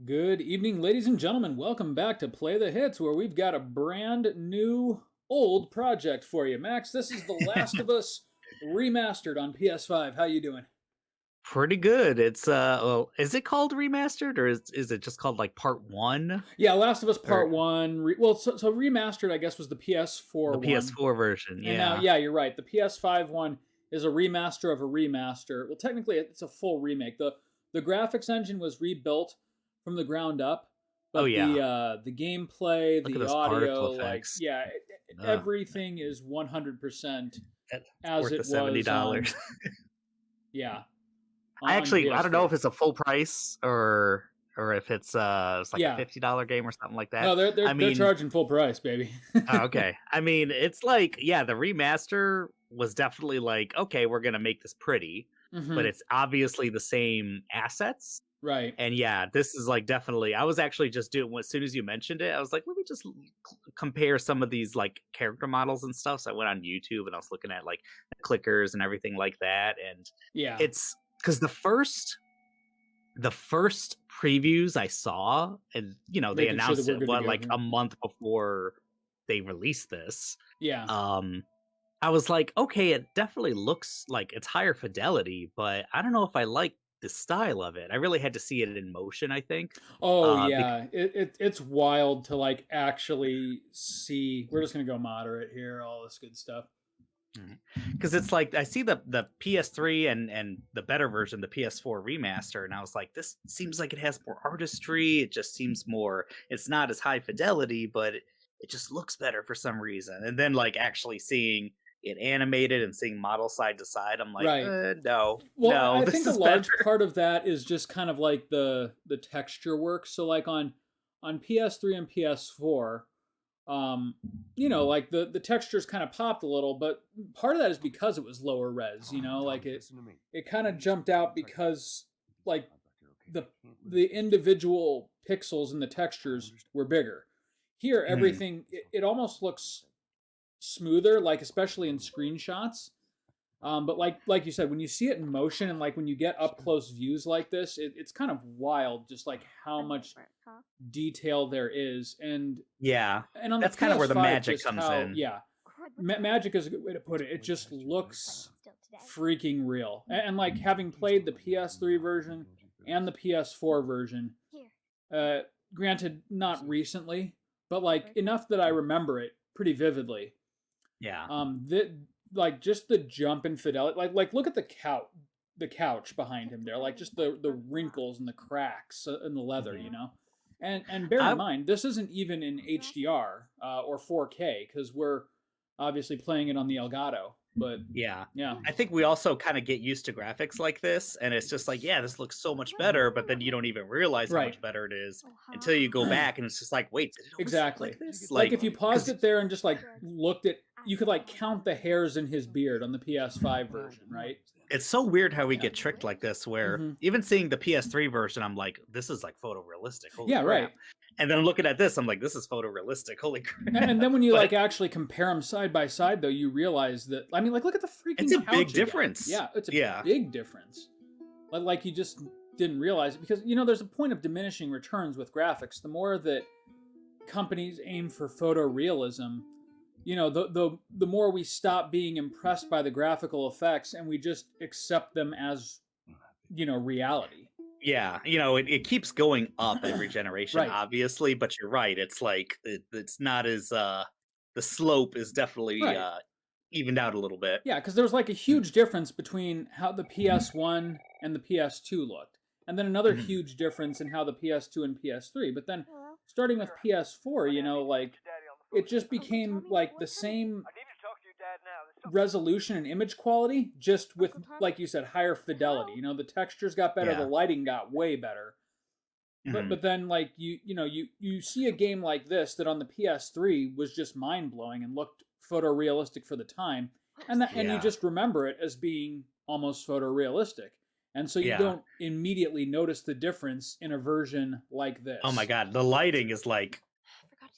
Good evening, ladies and gentlemen. Welcome back to Play the Hits, where we've got a brand new old project for you. Max, this is The Last of Us remastered on PS5. How you doing? Pretty good. Well, is it called remastered or is it just called like part one Yeah, Last of Us or Part 1. So remastered, I guess, was the PS4 the one. PS4 version? And now, Yeah. yeah, you're right. The PS5 one is a remaster of a remaster. Well, technically, it's a full remake. The graphics engine was rebuilt from the ground up, Oh but yeah. the gameplay, Look at the those particle audio, like effects. yeah, Ugh, everything is 100% that's as worth the it was on $70. yeah on I don't know PS3. if it's a full price or if it's like a Yeah, $50 game or something like that. no, they're they're I they're mean, charging full price, baby. okay. I mean, it's like yeah, the remaster was definitely like okay, we're gonna make this pretty, but hmm it's obviously the same assets. Right. And yeah, this is like definitely. I was actually just doing as soon as you mentioned it, I was like, let me just compare some of these like character models and stuff. So I went on YouTube and I was looking at like the clickers and everything like that. And Yeah, it's because the first previews I saw, and they making sure that announced we're it good to what go like here. a month before they released this. Yeah. Um, I was like, okay, it definitely looks like it's higher fidelity, but I don't know if I like the style of it. I really had to see it in motion, I think. Oh Uh, bec- yeah, it's wild to like actually see. We're just gonna go moderate here, all this good stuff. because it's like I see the PS3 and the better version, the PS4 remaster, and I was like, this seems like it has more artistry. It just seems more. It's not as high fidelity, but it just looks better for some reason. And then like actually seeing it animated and seeing model side to side, I'm like, Right. no, Well, no, I this think a is better. large part of that is just kind of like the texture work. So like on PS3 and PS4, um, like the textures kind of popped a little, but part of that is because it was lower res. Like it kind of jumped out because like the the individual pixels and the textures were bigger. Here, Mhm. everything it almost looks smoother, like especially in screenshots. But like you said, when you see it in motion and like when you get up close views like this, it's kind of wild, just like how much detail there is, Yeah, and on the that's kind of where the PS5, magic just comes how in. yeah, magic is a good way to put it. It just looks freaking real, and like having played the PS3 version and the PS4 version, uh, granted not recently, but like enough that I remember it pretty vividly. Yeah. That like just the jump in fidelity, like look at the couch behind him there, like just the wrinkles and the cracks in the leather, Mhm. and bear in I mind this isn't even in HDR or 4K because we're obviously playing it on the Elgato, but Yeah. yeah, I think we also kind of get used to graphics like this, and it's just like, yeah, this looks so much better, but then you don't even realize how right. much better it is until you go back, and it's just like, wait, did it always look Exactly. like this? Like Like, if you paused because it there and just like looked at, you could like count the hairs in his beard on the PS5 version, right? it's so weird how we Yeah. get tricked like this, where hmm even seeing the PS3 version, I'm like, this is like photorealistic. Holy Yeah, right. crap. And then looking at this, I'm like, this is photorealistic. Holy And crap. then when you But like actually compare them side by side, though, you realize that I mean, like, look at the it's freaking a big couch again. difference. Yeah, it's a Yeah. big difference. Like you just didn't realize it because there's a point of diminishing returns with graphics. The more that companies aim for photorealism, the more we stop being impressed by the graphical effects and we just accept them as reality. Yeah, it keeps going up every generation, Right. obviously, but you're right. It's like it's not as the slope is definitely Right. evened out a little bit. Yeah, because there's like a huge difference between how the PS1 and the PS2 looked, and then another Mhm. huge difference in how the PS2 and PS3. But then starting with PS4, like it just became like the same resolution and image quality, just with, like you said, higher fidelity. The textures got better, the Yeah. lighting got way better. But Mhm. but then like you see a game like this that on the PS3 was just mind blowing and looked photorealistic for the time, and you Yeah. just remember it as being almost photorealistic, and so you Yeah. don't immediately notice the difference in a version like Oh my this. god, the lighting is like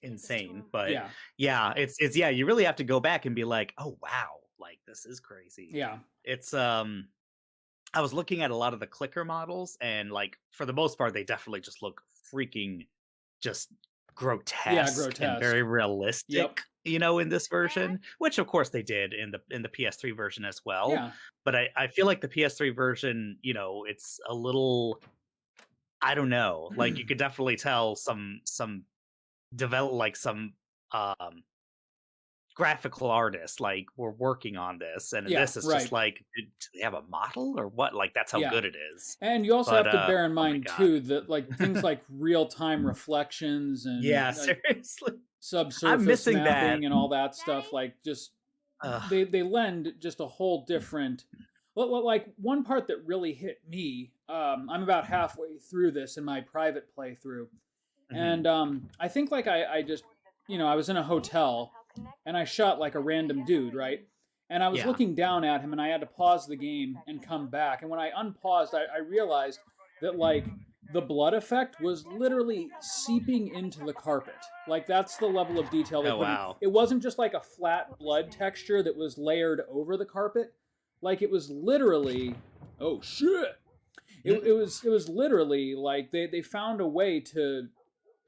insane, but Yeah, yeah, it's yeah, you really have to go back and be like, "Oh wow, like this is crazy." yeah, It's I was looking at a lot of the clicker models and like for the most part they definitely just look freaking just Yeah, grotesque and grotesque. very Yep. realistic, in this version, which of course they did in the PS3 version as well. Yeah. But I feel like the PS3 version, it's a little, I don't know, like you could definitely tell some develop like some um graphical artists like were working on this, and Yeah, this is just right. like, do they have a model or what? Like that's how Yeah. good it is. And you also But have to bear in oh my mind god. too that like things like real-time reflections and Yeah, seriously. I'm subsurface missing that. mapping and all that stuff like just Ugh. they lend just a whole different like one part that really hit me. I'm about halfway through this in my private playthrough, Mhm. and I think like I just I was in a hotel and I shot like a random dude, right? And I was Yeah. looking down at him and I had to pause the game and come back. And when I unpaused, I realized that like the blood effect was literally seeping into the carpet. Like that's the level of detail they Oh put in. wow. It wasn't just like a flat blood texture that was layered over the carpet. Like it was literally, oh shit. It was literally like they found a way to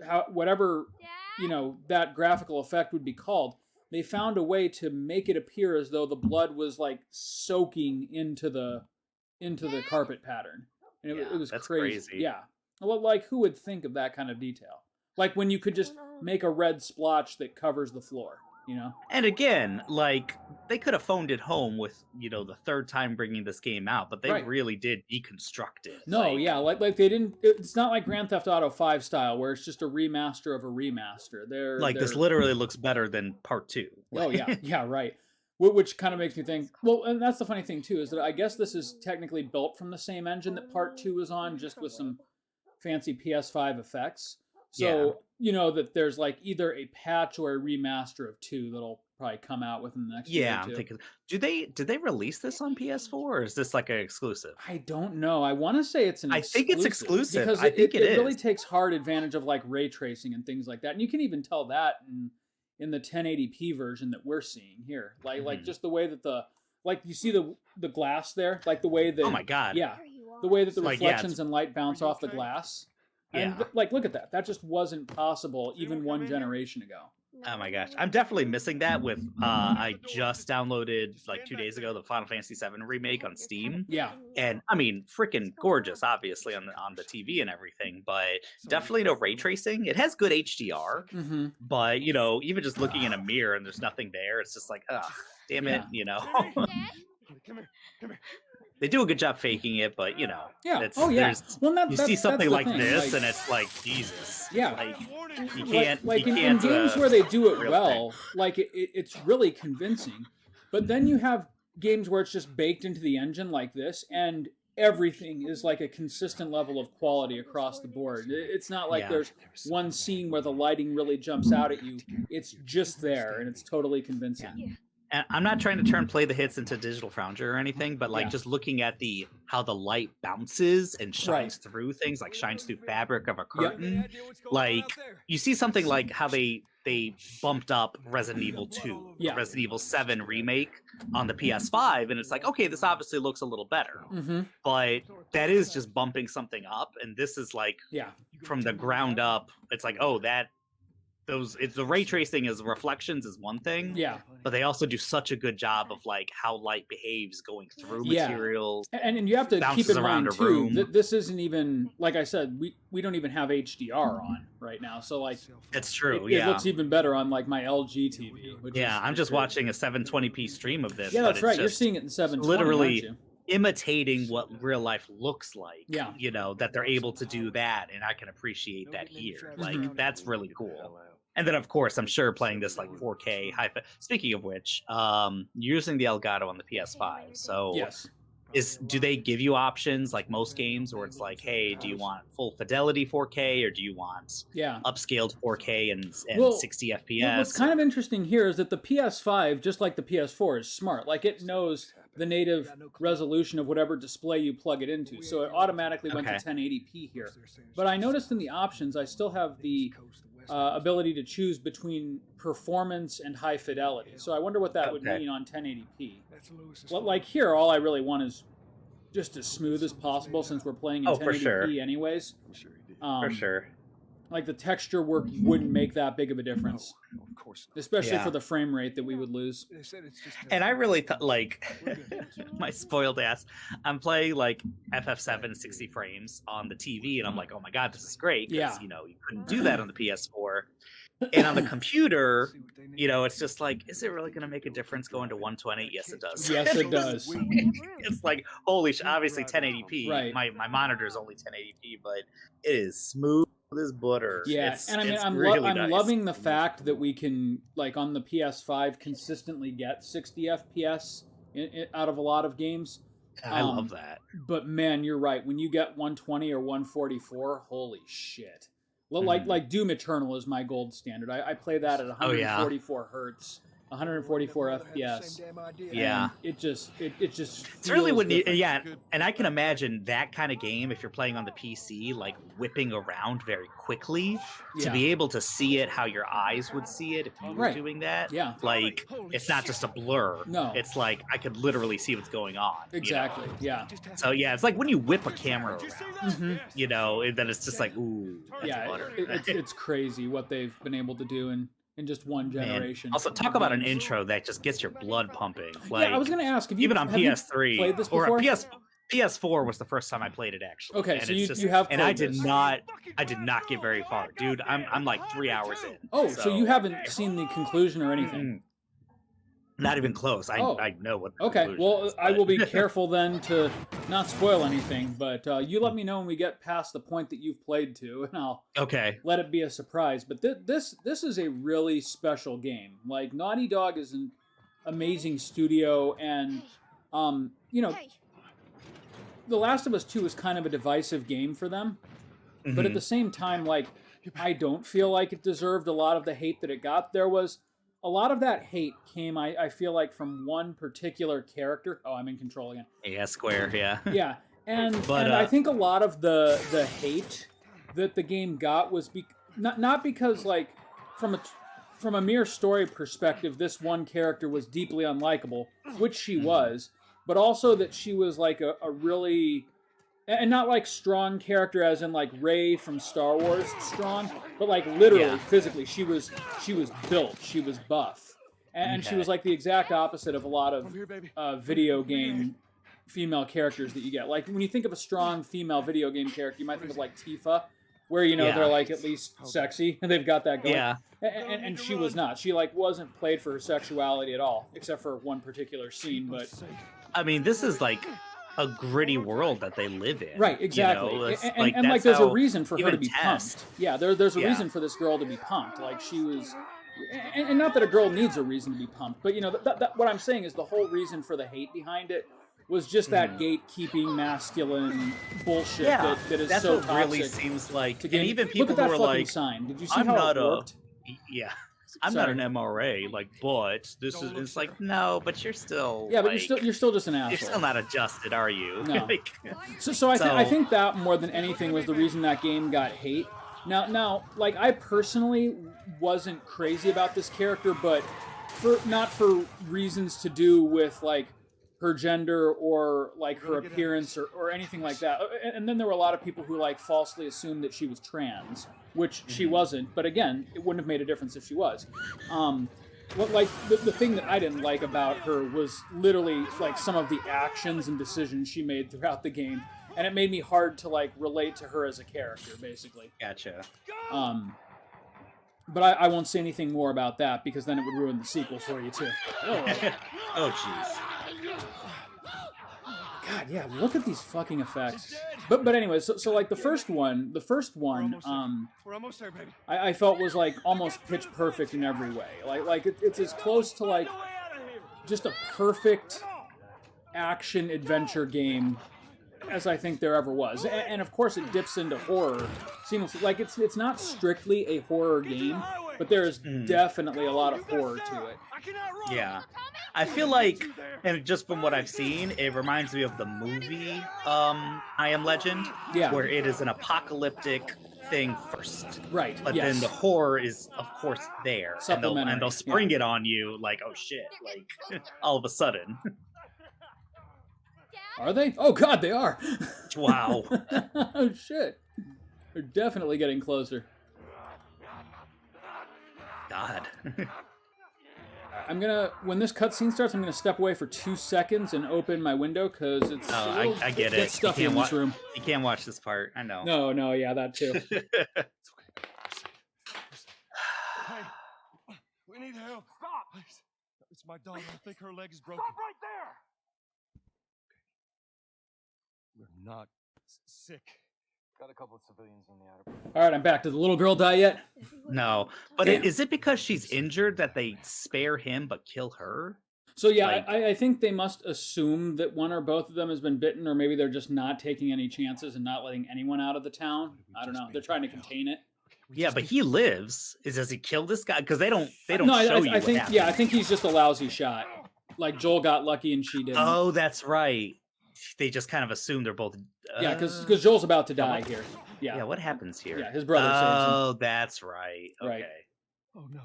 how whatever that graphical effect would be called, they found a way to make it appear as though the blood was like soaking into the carpet pattern, and it Yeah, was that's crazy. crazy. Yeah, well, like who would think of that kind of detail, like when you could just make a red splotch that covers the floor. And again, like they could have phoned it home with, the third time bringing this game out, but they Right. really did deconstruct it. No, yeah, like they didn't. It's not like Grand Theft Auto 5 style where it's just a remaster of a remaster. They're Like this they're literally looks better than part 2. Oh yeah, yeah, right. Which kind of makes me think. Well, and that's the funny thing too is that I guess this is technically built from the same engine that Part Two was on, just with some fancy PS5 effects. Yeah. So that there's like either a patch or a remaster of two that'll probably come out within the next year or Yeah, I'm two. thinking, did they release this on PS4 or is this like an exclusive? I don't know. I want to say it's an I think it's exclusive. because I it, think it, it it really is. takes hard advantage of like ray tracing and things like that. And you can even tell that in the 1080p version that we're seeing here. Like Mhm. just the way that like you see the glass there, like the way Oh that my god. yeah, the way that the Like, yeah, reflections and light bounce off the glass. And yeah. like look at that. That just wasn't possible even one generation ago. Oh my gosh, I'm definitely missing that. With I just downloaded like 2 days ago the Final Fantasy VII remake on Steam, Yeah. and I mean, freaking gorgeous, obviously on the TV and everything, but definitely no ray tracing. It has good HDR, Mm-hmm. but even just looking in a mirror and there's nothing there, it's just like, ugh, damn it, They do a good job faking it, but Yeah. it's Oh yeah. there's Well, you see something that's the like thing. this, Like, and it's like, Jesus, yeah. like you like can't like you in can't games where they do it real well, like it's really convincing. But then you have games where it's just baked into the engine like this, and everything is like a consistent level of quality across the board. It's not like Yeah. there's one scene where the lighting really jumps out at you. It's just there, and it's totally convincing. Yeah. And I'm not trying to turn Play the Hits into Digital Foundry or anything, but like Yeah. just looking at how the light bounces and shines Right. through things, like shines through fabric of a Yep. curtain. Like you see something like how they bumped up Resident Evil 2, Yeah. Resident Evil 7 remake on the PS5, and it's like, okay, this obviously looks a little better. Mm-hmm. But that is just bumping something up, and this is like Yeah. from the ground up. It's like, oh, the ray tracing is reflections is one thing, Yeah. but they also do such a good job of like how light behaves going through Yeah. materials. And you have to keep Bounces in around mind a too room. that this isn't even, like I said, we don't even have HDR on right now. So like It's true. it Yeah. looks even better on like my LG TV. Yeah, I'm just watching a 720p stream of this. Yeah, but that's it's right. You're just seeing it in 720, literally aren't you? imitating what real life looks like. Yeah. That they're able to do that, and I can appreciate that here. Like Mhm. that's really cool. And then, of course, I'm sure playing this like 4K high. Speaking of which, using the Elgato on the PS5. So, Yes. do they give you options like most games, where it's like, hey, do you want full fidelity 4K or do you want Yeah. upscaled 4K and Well, 60 What's FPS? kind of interesting here is that the PS5, just like the PS4, is smart. Like it knows the native resolution of whatever display you plug it into, so it automatically went to Okay. 1080p here. But I noticed in the options, I still have the ability to choose between performance and high fidelity. So I wonder what that would Okay. mean on 1080p. Well, like here, all I really want is just as smooth as possible since we're playing in Oh, for 1080p sure. anyways. For sure. like the texture work wouldn't make that big of a difference, No, of course not. especially for Yeah. the frame rate that we would lose. They said it's just And I really thought, like, We're good. my spoiled ass, I'm playing like FF7 60 frames on the TV, and I'm like, oh my god, this is great. Because, Yeah. you know, you couldn't do that on the PS4. And on the computer, See what they need. you know, it's just like, is it really going to make a difference going to 120? Yes, it does. Yes, it does. It's like, holy obviously 1080p. Right. My monitor is only 1080p, but it is smooth as butter. Yeah, It's, and I mean, it's I'm really I'm nice. loving the fact that we can, like, on the PS5 consistently get 60 FPS out of a lot of games. I love that. But man, you're right. When you get 120 or 144, holy shit! Like Doom Eternal is my gold standard. I play that at 144 hertz, 144 FPS. Yeah. And it just It's really feels when you, different. yeah, and I can imagine that kind of game if you're playing on the PC, like whipping around very quickly to Yeah. be able to see it how your eyes would see it if you were Right. doing that. Yeah. Like, it's not just a blur. No. It's like I could literally see what's going on. you know? Exactly. Yeah. So yeah, it's like when you whip a camera around, Mhm. you know, and then it's just like, ooh, that's Yeah. butter. It's crazy what they've been able to do in just one Man. generation. Also, of talk about an games. intro that just gets your blood pumping. Like, Yeah, I was going to ask, have you even on have you PS3 played this or before? PS4 was the first time I played it actually. Okay, and so it's you have and I played did this. not get very far, dude. I'm like 3 hours in. Oh, so you haven't seen the conclusion or anything? Mm-mm. Not even close. I Oh. I know what. The Okay, conclusion well, is, I will be but- careful then to not spoil anything, but you let me know when we get past the point that you've played to, and I'll Okay. let it be a surprise. But this is a really special game. Like, Naughty Dog is an amazing studio, and you know, The Last of Us 2 is kind of a divisive game for them, but at Mhm. the same time, like, I don't feel like it deserved a lot of the hate that it got. There was a lot of that hate came, I feel like, from one particular character. Oh, I'm in control again. Yeah, Square. Yeah. Yeah, and But, I think a lot of the hate that the game got was not because, like, from a mere story perspective, this one character was deeply unlikable, which she was, but also that she was like a really, and not like strong character as in like Rey from Star Wars strong, but like literally Yeah. physically she was built, she was buff, and she Okay. was like the exact opposite of a lot Come of here, baby. video game female characters that you get. Like, when you think of a strong female video game character, you might think of like Tifa, where, you know, Yeah. they're like at least sexy and they've got that going. Yeah. And she was not. She like wasn't played for her sexuality at all, except for one particular scene. But I mean, this is like a gritty world that they live in. right, exactly. You know? It's And like, like that's there's a how reason for her to even be Test- pumped. Yeah, there's a Yeah. reason for this girl to be pumped. Like, she was, and not that a girl needs a reason to be pumped, but you know, that what I'm saying is the whole reason for the hate behind it was just that gatekeeping masculine bullshit Yeah, that is that's so what toxic. really seems like. to And game. even Look people at that who are fucking like, sign. Did you see I'm how not it a- worked? yeah, I'm Sorry. not an MRA, like, but this is, it's like, no, but you're still, Yeah, but like, you're still just an asshole. you're still not adjusted, are you? No. Like, So I So- think that more than anything was the reason that game got hate. Now, like, I personally wasn't crazy about this character, but not for reasons to do with like her gender or like her appearance or anything like that. And then there were a lot of people who like falsely assumed that she was trans, which she wasn't. But again, it wouldn't have made a difference if she was. Like the thing that I didn't like about her was literally like some of the actions and decisions she made throughout the game, and it made me hard to like relate to her as a character, basically. gotcha. But I won't say anything more about that because then it would ruin the sequel for you too. Oh, jeez. God, yeah, look at these fucking effects. But anyway, so like the first one, We're almost there, baby. I felt was like almost pitch perfect in every way. Like it's as close to like just a perfect action adventure game as I think there ever was. And of course it dips into horror seamlessly. Like it's not strictly a horror game, but there's definitely a lot of horror to it. Yeah. I feel like, and just from what I've seen, it reminds me of the movie I Am Legend, Yeah. where it is an apocalyptic thing first. Right. But yes. then the horror is, of course, there. Supplementary, And they'll spring it on you like, oh shit, like, all of a sudden. Are they? Oh god, they are. Wow. Oh shit. They're definitely getting closer. God. I'm gonna, when this cutscene starts, I'm gonna step away for 2 seconds and open my window because it's I get it. gets stuffy in this room. You can't watch this part. I know. No, yeah, that too. It's okay. Hey, we need help. Stop! Please. It's my daughter. I think her leg is broken. Stop right there! We're not sick. Got a couple of civilians in the outer. All right, I'm back. Did the little girl die yet? No, but Damn. is it because she's injured that they spare him but kill her? So yeah, Like- I think they must assume that one or both of them has been bitten, or maybe they're just not taking any chances and not letting anyone out of the town. I don't know. They're trying to contain it. Yeah, but he lives. Does he kill this guy? Because they don't No, show you I what think happened. I think he's just a lousy shot. Like Joel got lucky and she didn't. Oh, that's right. They just kind of assume they're both. Yeah, because Joel's about to die here. Yeah. Yeah. What happens here? Yeah, his brother saves him. Oh, that's right. Okay. Right. Oh no.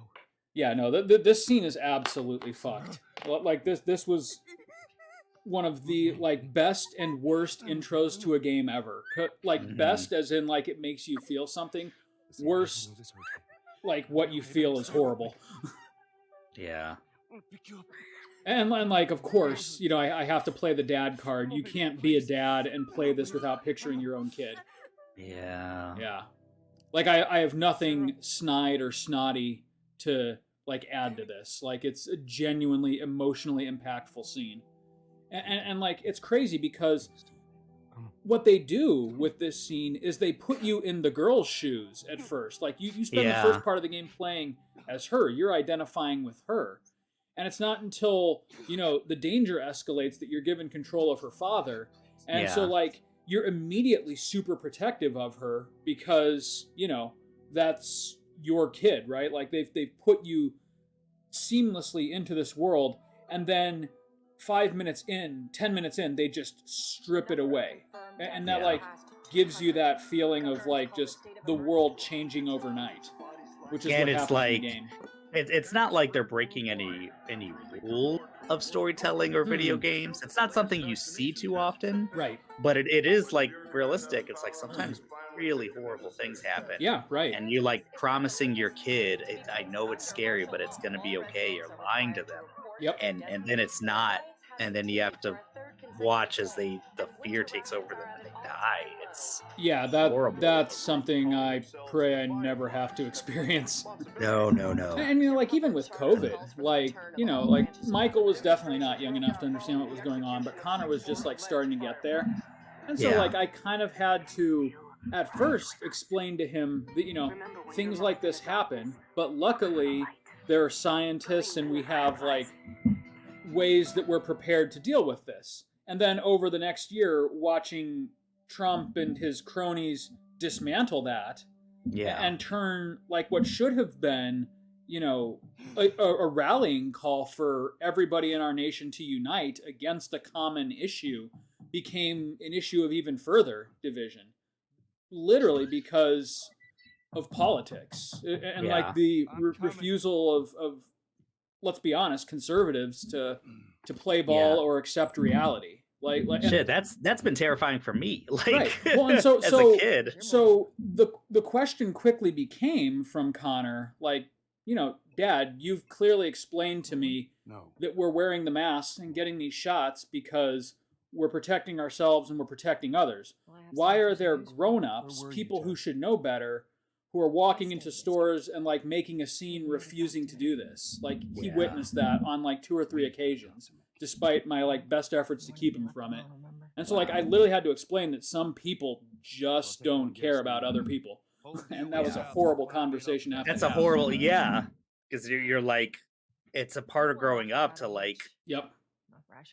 Yeah, no, this scene is absolutely fucked. Like this was one of the like best and worst intros to a game ever. Like best as in like it makes you feel something. Worst, like what you feel is horrible. Yeah. And like, of course, you know, I have to play the dad card. You can't be a dad and play this without picturing your own kid. Yeah. Yeah. Like, I have nothing snide or snotty to, like, add to this. Like, it's a genuinely emotionally impactful scene. And like, it's crazy because what they do with this scene is they put you in the girl's shoes at first. Like, you spend Yeah. the first part of the game playing as her. You're identifying with her. And it's not until, you know, the danger escalates that you're given control of her father. And so, Yeah. like, you're immediately super protective of her because, you know, that's your kid, right? Like, they've put you seamlessly into this world. And then 5 minutes in, 10 minutes in, they just strip it away. And that, Yeah. like, gives you that feeling of, like, just the world changing overnight. Which is And what it's happens like- in the game. It's not like they're breaking any rule of storytelling or video games. It's not something you see too often, Right. but it is like realistic. It's like sometimes really horrible things happen. Yeah, right. And you're like promising your kid, I know it's scary, but it's gonna be okay. You're lying to them, Yep. and then it's not, and then you have to watch as the fear takes over them and they die. It's Yeah, horrible. that's something I pray I never have to experience. no. And you know, like even with COVID, like, you know, like Michael was definitely not young enough to understand what was going on, but Connor was just like starting to get there. And so Yeah. like I kind of had to at first explain to him that, you know, things like this happen, but luckily there are scientists and we have like ways that we're prepared to deal with this. And then over the next year, watching Trump and his cronies dismantle that Yeah. and turn like what should have been, you know, a rallying call for everybody in our nation to unite against a common issue became an issue of even further division. Literally because of politics and Yeah. like the refusal of, let's be honest, conservatives to play ball Yeah. or accept reality. Like Shit, that's been terrifying for me. Like, Right. Well, and so as so a kid. so the question quickly became from Connor, like, you know, Dad, you've clearly explained to me No. that we're wearing the masks and getting these shots because we're protecting ourselves and we're protecting others. Why are there grown-ups, Where were you, people who John? should know better, who are walking into stores and like making a scene refusing to do this? Like he Yeah. witnessed that on like 2 or 3 occasions, despite my like best efforts to keep him from it. And so like I literally had to explain that some people just don't care about other people. And that was a horrible conversation after That's a horrible, yeah. Because you're like, it's a part of growing up to like Yep.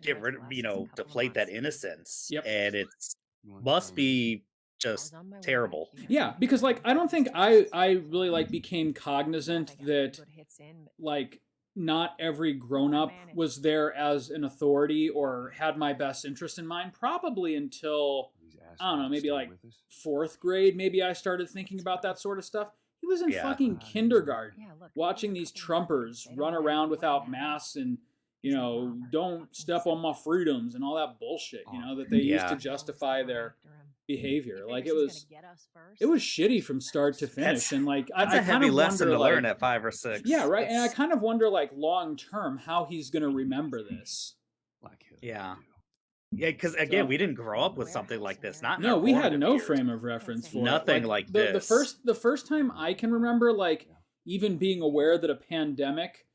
get rid of, deflate that innocence. Yep. And it's must be just terrible. Yeah, because like I don't think I really like became cognizant that like not every grown-up was there as an authority or had my best interest in mind probably until I don't know, maybe like 4th grade. Maybe I started thinking about that sort of stuff. He was in Yeah. fucking kindergarten watching these Trumpers run around without masks and, you know, don't step on my freedoms and all that bullshit, you know, that they used Yeah. to justify their behavior. Like it was shitty from start to finish. And like That's I a kind heavy of lesson wonder, to learn like, at 5 or 6. yeah, right. And I That's- kind of wonder, like, long term, how he's going to remember this. yeah. Yeah, because again, So- we didn't grow up with something like this. Not in No, our we had formative no years. frame of reference for Nothing it. like the this. the first time I can remember, like, even being aware that a pandemic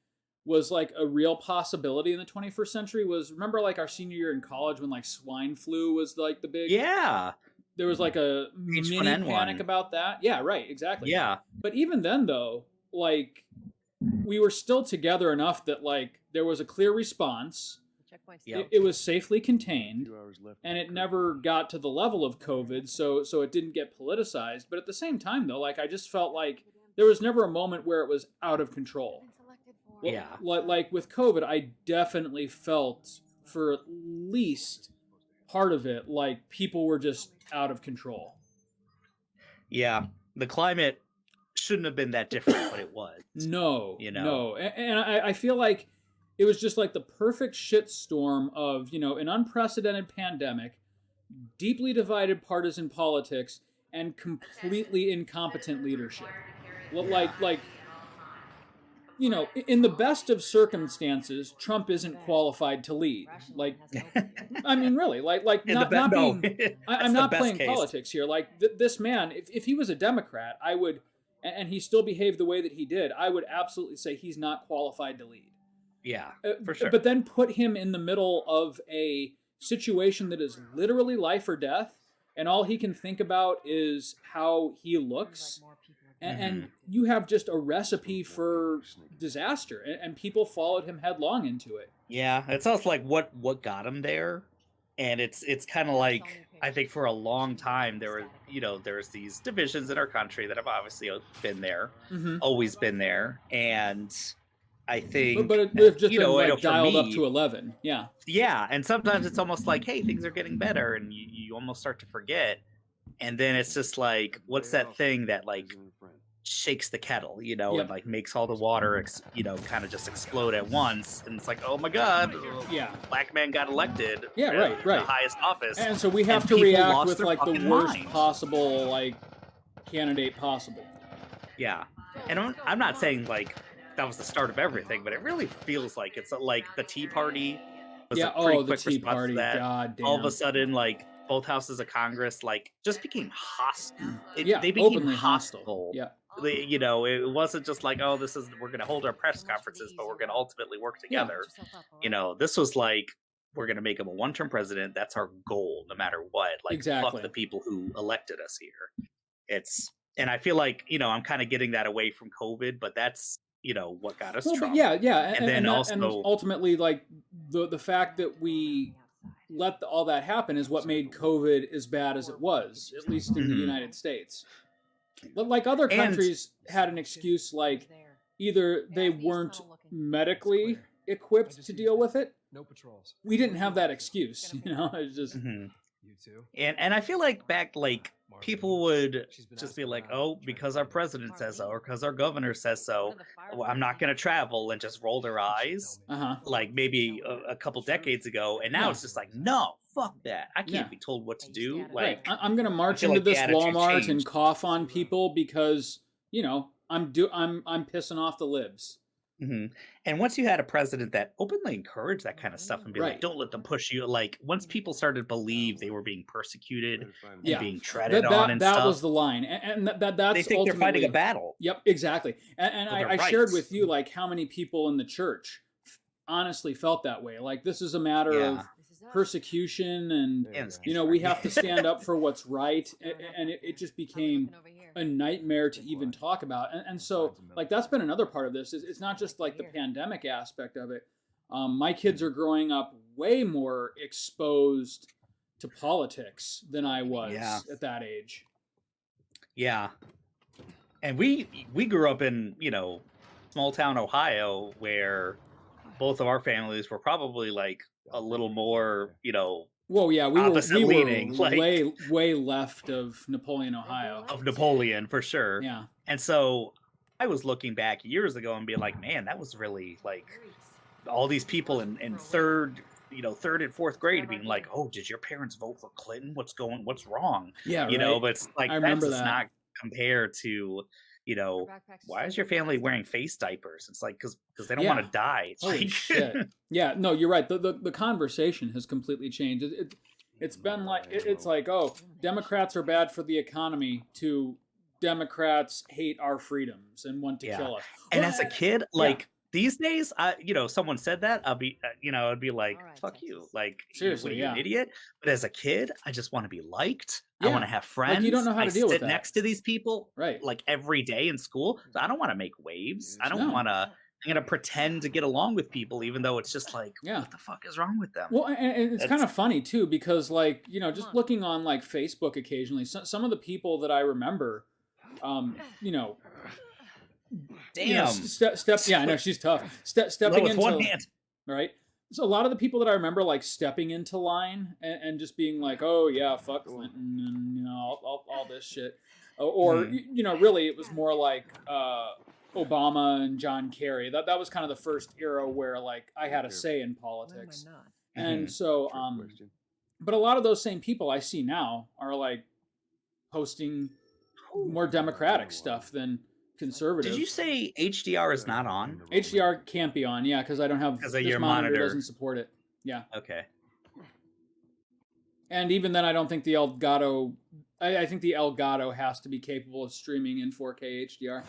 was like a real possibility in the 21st century was, remember, like, our senior year in college when like swine flu was like the big, Yeah. there was like a mini H1N1. panic about that. Yeah, right, exactly. Yeah. But even then, though, like, we were still together enough that, like, there was a clear response. Yep. It was safely contained, and it never got to the level of COVID, so it didn't get politicized. But at the same time, though, like, I just felt like there was never a moment where it was out of control. Yeah. Like with COVID, I definitely felt, for at least part of it, like people were just out of control. Yeah. The climate shouldn't have been that different, but it was. No, You know? no. And I feel like it was just like the perfect shitstorm of, an unprecedented pandemic, deeply divided partisan politics, and completely incompetent leadership. Like, in the best of circumstances, Trump isn't qualified to lead. Like, I mean, really, like In not, the not no. being. That's I'm the not best playing case. politics here. Like, this man, if he was a Democrat, I would, and he still behaved the way that he did, I would absolutely say he's not qualified to lead. Yeah, for sure. But then put him in the middle of a situation that is literally life or death, and all he can think about is how he looks. And you have just a recipe for disaster, and people followed him headlong into it. Yeah, it's also like what got him there, and it's kind of like, I think for a long time there were there's these divisions in our country that have obviously been there, always been there, and I think but they've just been I know like for dialed up me- to 11. Yeah. Yeah, and sometimes it's almost like, hey, things are getting better, and you almost start to forget, and then it's just like, what's that thing that like shakes the kettle, Yep. and like makes all the water, kind of just explode at once, and it's like, oh my God, Yeah. black man got elected, Yeah, right, in right. the highest office, And so we have and to people react lost with their like the fucking worst mind. possible like candidate possible. Yeah, and I'm not saying like that was the start of everything, but it really feels like it's like the Tea Party was Yeah. a pretty Oh, the quick Tea response to Party. that. God damn. All of a sudden, like both houses of Congress, like just became hostile. Yeah, They became openly hostile. hostile. Yeah. It wasn't just like, oh, we're going to hold our press conferences, but we're going to ultimately work together. This was like, we're going to make him a one-term president. That's our goal, no matter what. Like, Exactly. fuck the people who elected us here. And I feel like, I'm kind of getting that away from COVID, but that's, what got us Trump. But yeah. And then and ultimately, like, the fact that we let all that happen is what made COVID as bad as it was, at least in the United States. But like other countries had an excuse, like either they weren't medically equipped to deal with it. No patrols. We didn't have that excuse, It's just You too. And I feel like back, like, people would just be like, oh, because our president says so, or because our governor says so, well, I'm not going to travel, and just roll their eyes, like maybe a couple decades ago. And now it's just like, no, fuck that. I can't be told what to do. Like, right. I'm going to march feel into like the this attitude Walmart and changed. cough on people because I'm pissing off the libs. And once you had a president that openly encouraged that kind of stuff and be Right. like, don't let them push you, like once people started to believe they were being persecuted and Yeah. being treaded on and that stuff, was the line, and that's they think they're fighting a ultimately- battle. Yep, exactly. And For their I shared rights. with you like how many people in the church honestly felt that way. Like, this is a matter of persecution, and Yeah, we have to stand up for what's right, and it just became a nightmare to even talk about. And so, like, that's been another part of this. It's not just like the pandemic aspect of it. My kids are growing up way more exposed to politics than I was at that age. Yeah. And we grew up in, small town Ohio, where both of our families were probably like a little more, Well, yeah, we opposite were leaning, like- way left of Napoleon, Ohio. of Napoleon for sure. Yeah. And so I was looking back years ago and being like, man, that was really like all these people in third third and fourth grade being like, oh, did your parents vote for Clinton? What's wrong? Yeah, right. But it's like I that's remember just that. not compared to, why is your family wearing face diapers? It's like because they don't want Yeah. to die. It's Holy like shit. Yeah, no, you're right. The conversation has completely changed. It's been like it's like, oh, Democrats are bad for the economy to Democrats hate our freedoms and want to Yeah. kill us. And Well, as a kid, yeah. like these days, someone said that, I'll be, I'd be like, All right, fuck Texas. you. Like, Seriously, what are you, an yeah. idiot? But as a kid, I just want to be liked. I Yeah. want to have friends. Like, you don't know how I to deal with sit that. next to these people Right. like every day in school. So I don't want to make waves. I don't No. want to. I'm gonna pretend to get along with people, even though it's just like, Yeah. what the fuck is wrong with them? Well, and it's kind of funny too, because like, just on. looking on like Facebook occasionally, some of the people that I remember, Damn. step. Yeah, I know she's tough. Stepping with into one hand. right. So a lot of the people that I remember like stepping into line and just being like, oh yeah, fuck Clinton and all this shit, or really it was more like Obama and John Kerry. That was kind of the first era where like I had a say in politics, and so but a lot of those same people I see now are like posting more democratic stuff than conservative. Did you say HDR is not on? HDR can't be on, yeah, because I don't have Because this of your monitor monitor. doesn't support it. Yeah, Okay. and even then, I don't think the Elgato. I think the Elgato has to be capable of streaming in 4K HDR.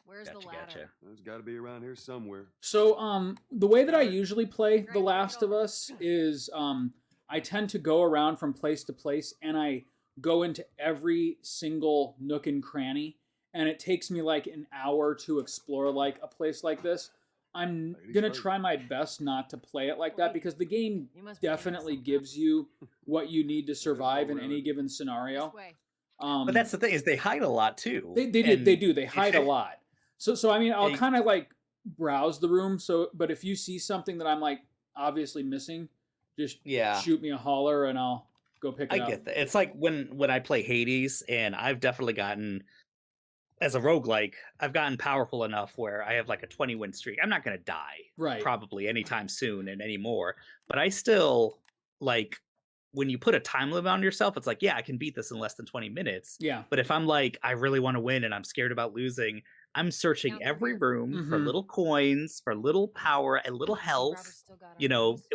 Where's the ladder? Gotcha. There's got to be around here somewhere. So, the way that I usually play The Last of Us is, I tend to go around from place to place, and I go into every single nook and cranny, and it takes me like an hour to explore like a place like this. I'm gonna try my best not to play it like that because the game definitely gives you what you need to survive in any given scenario. This way. But that's the thing is they hide a lot too. They do. They hide a lot. So I mean, I'll kind of like browse the room. So, but if you see something that I'm like obviously missing, just shoot me a holler and I'll go pick it up. I get that. It's like when I play Hades, and I've definitely gotten, as a roguelike, I've gotten powerful enough where I have like a 20 win streak. I'm not going to die probably anytime soon and anymore, but I still like when you put a time limit on yourself, it's like, yeah, I can beat this in less than 20 minutes. Yeah. But if I'm like, I really want to win and I'm scared about losing, I'm searching every room for little coins, for little power and little health,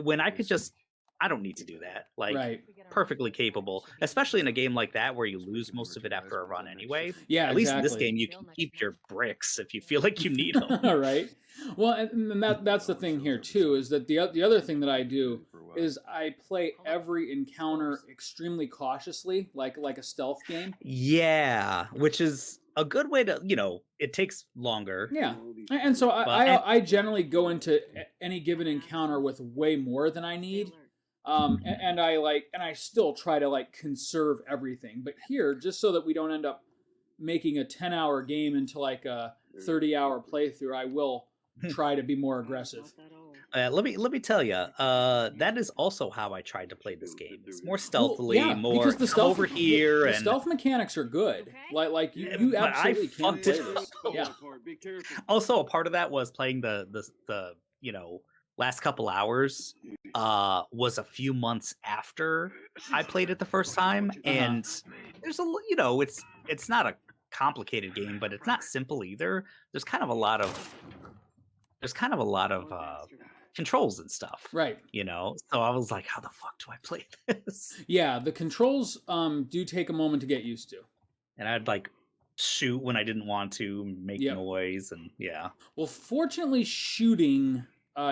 when I could just, I don't need to do that. Like, perfectly capable, especially in a game like that where you lose most of it after a run anyway. Yeah, at least in this game you can keep your bricks if you feel like you need them. Right. Well, and that's the thing here too, is that the other thing that I do is I play every encounter extremely cautiously, like a stealth game. Yeah, which is a good way to, it takes longer. Yeah, and so I generally go into any given encounter with way more than I need. And I still try to like conserve everything, but here, just so that we don't end up making a 10-hour game into like a 30-hour playthrough, I will try to be more aggressive. Let me tell you, that is also how I tried to play this game. It's more stealthily, more because the stealth, over here, the and stealth mechanics are good. Like you absolutely can play this. Yeah. Also, a part of that was playing the last couple hours was a few months after I played it the first time, and there's it's not a complicated game, but it's not simple either. There's kind of a lot of controls and stuff, right? So I was like, how the fuck do I play this? Yeah, the controls do take a moment to get used to, and I'd like shoot when I didn't want to, make noise, and well, fortunately shooting,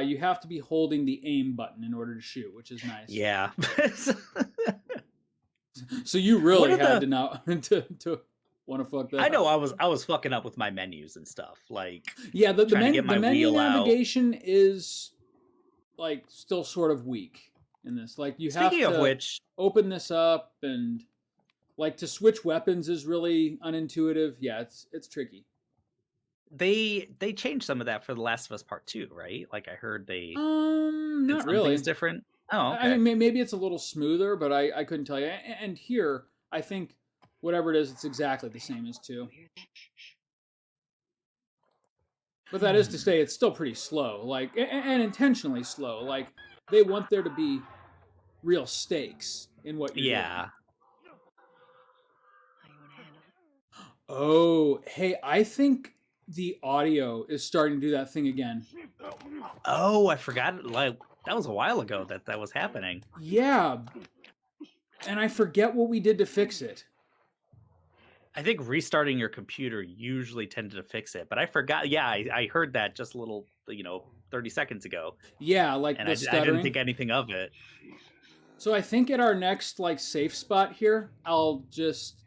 you have to be holding the aim button in order to shoot, which is nice. Yeah. So you really had to know to want to fuck that I know up. I was fucking up with my menus and stuff. Like, the menu navigation out. Is like still sort of weak in this. Like you have to open this up, and like to switch weapons is really unintuitive. Yeah, it's tricky. They changed some of that for The Last of Us Part 2, right? Like I heard they not really. It's different. Oh, okay. I mean, maybe it's a little smoother, but I couldn't tell you. And here, I think whatever it is, it's exactly the same as 2. But that is to say, it's still pretty slow, like, and intentionally slow. Like, they want there to be real stakes in what you're doing. Yeah. How you want to handle it? Oh, hey, I think the audio is starting to do that thing again. Oh, I forgot. Like that was a while ago that was happening. Yeah, and I forget what we did to fix it. I think restarting your computer usually tended to fix it, but I forgot. Yeah, I heard that just a little, 30 seconds ago, Yeah, like and the I didn't stuttering. think anything of it. So I think at our next like safe spot here, I'll just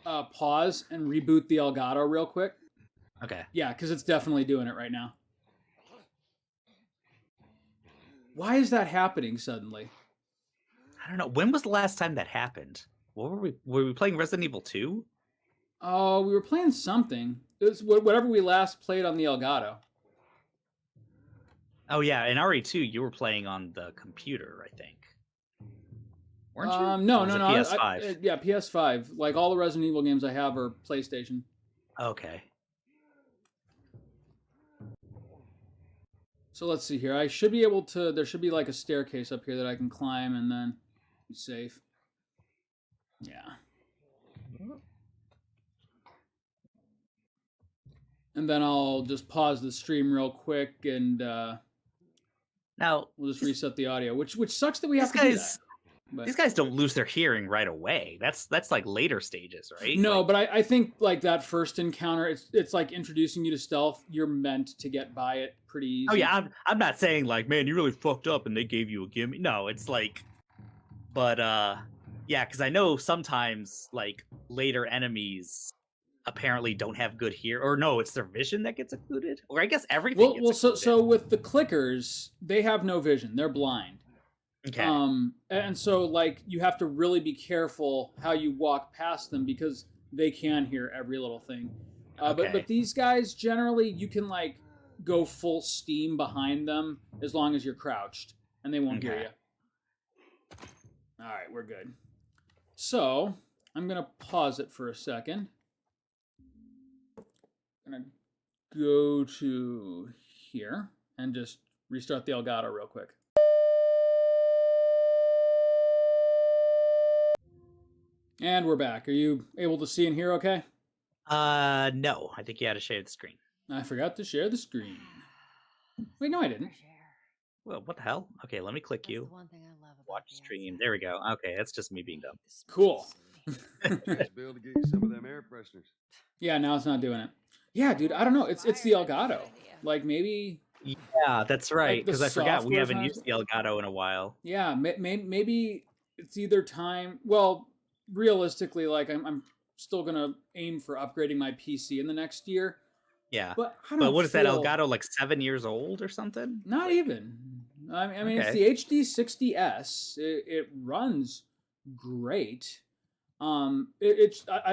pause and reboot the Elgato real quick. Okay. Yeah, because it's definitely doing it right now. Why is that happening suddenly? I don't know. When was the last time that happened? What were we playing Resident Evil 2? Oh, we were playing something. It was whatever we last played on the Elgato. Oh yeah, in RE2 you were playing on the computer, I think. Weren't you? No, Or was no, it no. PS5. Yeah, PS5. Like all the Resident Evil games I have are PlayStation. Okay. So let's see here. I should be able to. There should be like a staircase up here that I can climb and then be safe. Yeah. And then I'll just pause the stream real quick and Now we'll just reset the audio, which sucks that we have these to do guys that. But these guys don't lose their hearing right away. That's like later stages, right? no, Like, but I think like that first encounter, it's like introducing you to stealth. You're meant to get by it pretty easy. oh yeah, I'm not saying like, man, you really fucked up and they gave you a gimme. No, it's like, but yeah, because I know sometimes like later enemies apparently don't have good hear, or no, it's their vision that gets occluded, or I guess everything. Well, gets so occluded. with the clickers, they have no vision. They're blind. Okay. And so like you have to really be careful how you walk past them because they can hear every little thing. Okay. But these guys generally you can like go full steam behind them as long as you're crouched and they won't hear Okay. you. All right, we're good. So I'm gonna pause it for a second. I'm gonna go to here and just restart the Elgato real quick. And we're back. Are you able to see and hear okay? No, I think you had to share the screen. I forgot to share the screen. Wait, no, I didn't. Fresh air. Well, what the hell? Okay, let me click That's you. the one thing I love about Watch the stream. outside. There we go. Okay, that's just me being dumb. The smell Cool. of the city. Just be able to get you some of them air fresheners. Yeah, now it's not doing it. Yeah, dude, I don't know. It's the Elgato. Like maybe. Yeah, that's right. the Because I forgot we software's haven't not- used the Elgato in a while. Yeah, maybe it's either time. Well, realistically, like I'm still gonna aim for upgrading my PC in the next year. Yeah. But I don't. But what is that feel- Elgato, like 7 years old or something? Not even. I mean, Okay. it's the HD60S. It runs great. I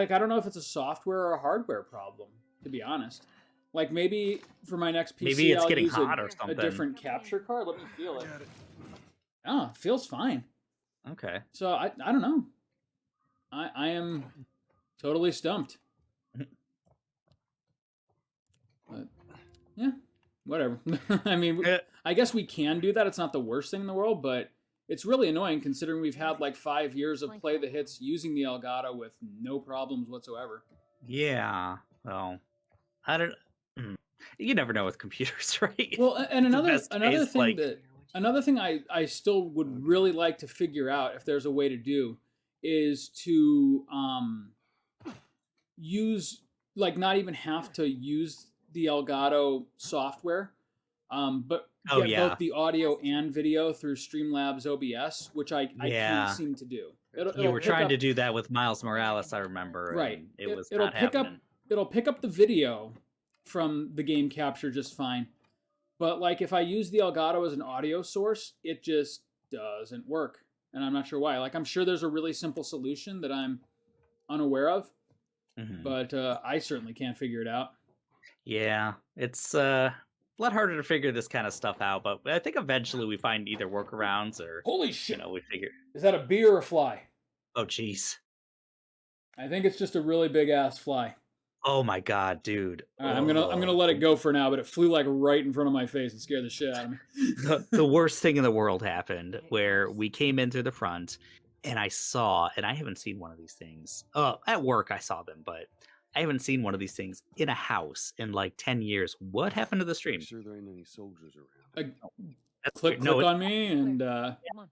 don't know if it's a software or a hardware problem, to be honest. Like maybe for my next PC, Maybe it's I'll getting use hot or a something. different capture card. Let me feel it. Got it. Oh, it feels fine. Okay. So I don't know. I am totally stumped. But yeah, whatever. I mean, I guess we can do that. It's not the worst thing in the world, but it's really annoying considering we've had like 5 years of play the hits using the Elgato with no problems whatsoever. Yeah. Well, I don't. You never know with computers, right? Well, and The another best case, thing like- that another thing I still would really like to figure out if there's a way to do is to use like not even have to use the Elgato software, but Oh, get yeah. both the audio and video through Streamlabs OBS, which I Yeah. can't seem to do. You were trying to do that with Miles Morales, I remember. Right. And it was it'll not pick happening. it'll pick up the video from the game capture just fine. But like if I use the Elgato as an audio source, it just doesn't work. And I'm not sure why. Like I'm sure there's a really simple solution that I'm unaware of, Mhm. but I certainly can't figure it out. Yeah, it's a lot harder to figure this kind of stuff out, but I think eventually we find either workarounds or Holy shit. we figure. Is that a bee or a fly? Oh, jeez. I think it's just a really big ass fly. Oh my god, dude. All right, I'm gonna let it go for now, but it flew like right in front of my face and scared the shit out of me. The worst thing in the world happened where we came in through the front and I saw, and I haven't seen one of these things. At work I saw them, but I haven't seen one of these things in a house in like 10 years. What happened to the stream? Make sure there ain't any soldiers around. Click No, on me, and Come on.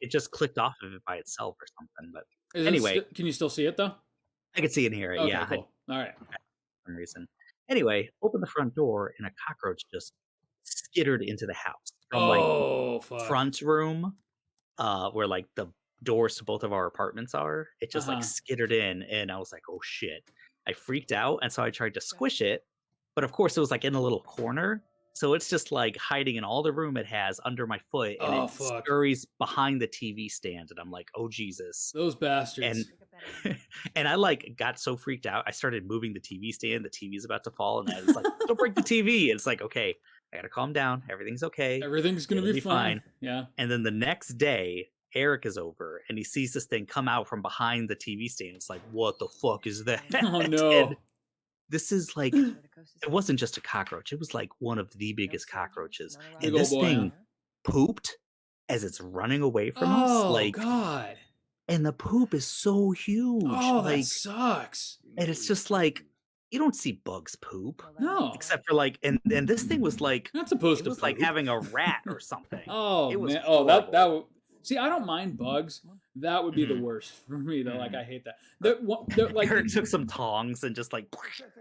it just clicked off of it by itself or something. But is it Anyway. can you still see it though? I could see and hear it. Okay, Yeah, cool. All right. for some reason. Anyway, open the front door and a cockroach just skittered into the house from Oh fuck. front room, where like the doors to both of our apartments are. It just like skittered in, and I was like, "Oh shit!" I freaked out, and so I tried to squish it, but of course it was like in a little corner, so it's just like hiding in all the room it has under my foot, and Oh, it fuck. scurries behind the TV stand, and I'm like, "Oh Jesus!" Those bastards. And and I like got so freaked out, I started moving the TV stand. The TV's about to fall, and I was like, "Don't break the TV!" It's like, okay, I gotta calm down. Everything's okay. Everything's gonna It'll be be fine. fine. Yeah. And then the next day, Eric is over, and he sees this thing come out from behind the TV stand. It's like, what the fuck is that? Oh no. And this is like, it wasn't just a cockroach. It was like one of the biggest cockroaches. Big And ol' this boy, thing pooped as it's running away from us. Oh Like, god. and the poop is so huge. Oh, that like, sucks. and it's just like, you don't see bugs poop. No. Except for like, and this thing was like, Not supposed it to was like poop. having a rat or something. Oh it was man. Oh, that horrible. would see. I don't mind bugs. That would be the Mhm. worst for me. Though, like Mhm. I hate that. Like Eric took some tongs and just like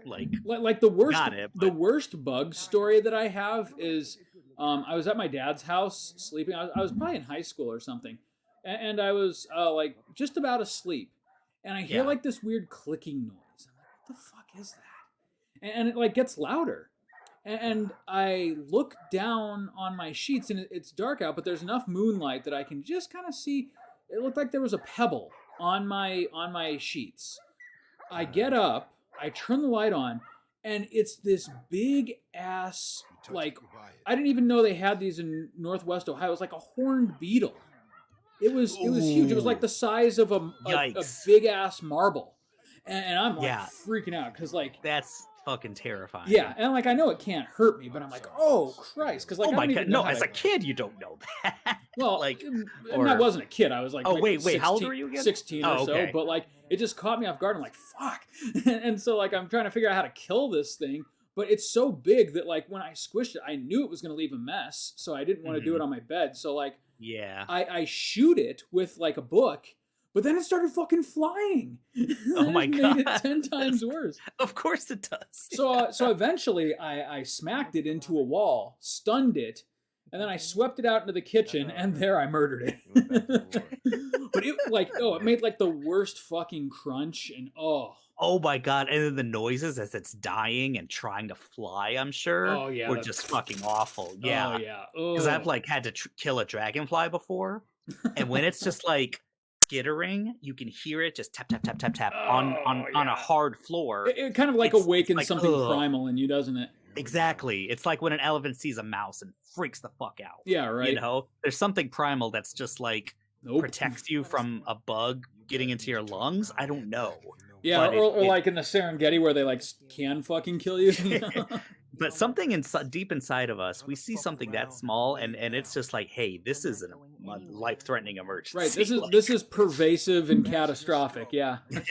like the worst. got it, The but- worst bug story that I have is, I was at my dad's house sleeping. I was probably in high school or something, and I was like just about asleep, and I hear Yeah. like this weird clicking noise. I'm like, what the fuck is that? And it like gets louder. And I look down on my sheets, and it's dark out, but there's enough moonlight that I can just kind of see. It looked like there was a pebble on my sheets. I get up, I turn the light on, and it's this big ass, like, I didn't even know they had these in Northwest Ohio. It was like a horned beetle. It was huge. It was like the size of a Yikes. big ass marble, and I'm like Yeah. freaking out because like. That's fucking terrifying. Yeah, and like I know it can't hurt me, but I'm like, oh Christ, because like Oh I my don't god! even know No, how as to- a kid, you don't know that. well, like, and or- I wasn't a kid. I was like, Oh, like wait, how old 16 were you again? 16 or Oh, so. okay. But like, it just caught me off guard. I'm like, fuck, and so like I'm trying to figure out how to kill this thing, but it's so big that like when I squished it, I knew it was going to leave a mess, so I didn't want to do it on my bed. So like, yeah. I shoot it with like a book. But then it started fucking flying. Oh my It made it God. 10 times worse. Of course it does. So eventually I smacked it into a wall, stunned it, and then I swept it out into the kitchen, and there I murdered it. But it made like the worst fucking crunch, and Oh my god! And then the noises as it's dying and trying to fly, I'm sure, Oh, yeah, were the- just fucking awful. Yeah, oh yeah, because I've like had to kill a dragonfly before, and when it's just like skittering, you can hear it just tap tap tap tap tap on Oh, a yeah. hard floor. It kind of like It's awakens like, something ugh. primal in you, doesn't it? Exactly. It's like when an elephant sees a mouse and freaks the fuck out. Yeah, right. You know, there's something primal that's just like Nope. protects you from a bug getting into your lungs. I don't know. Yeah, but or it- like in the Serengeti where they like can fucking kill you. you know? But something deep inside of us, we see something that small, and it's just like, hey, this is a life-threatening emergency. Right. This is Like, this is pervasive and catastrophic. Yeah. Fuck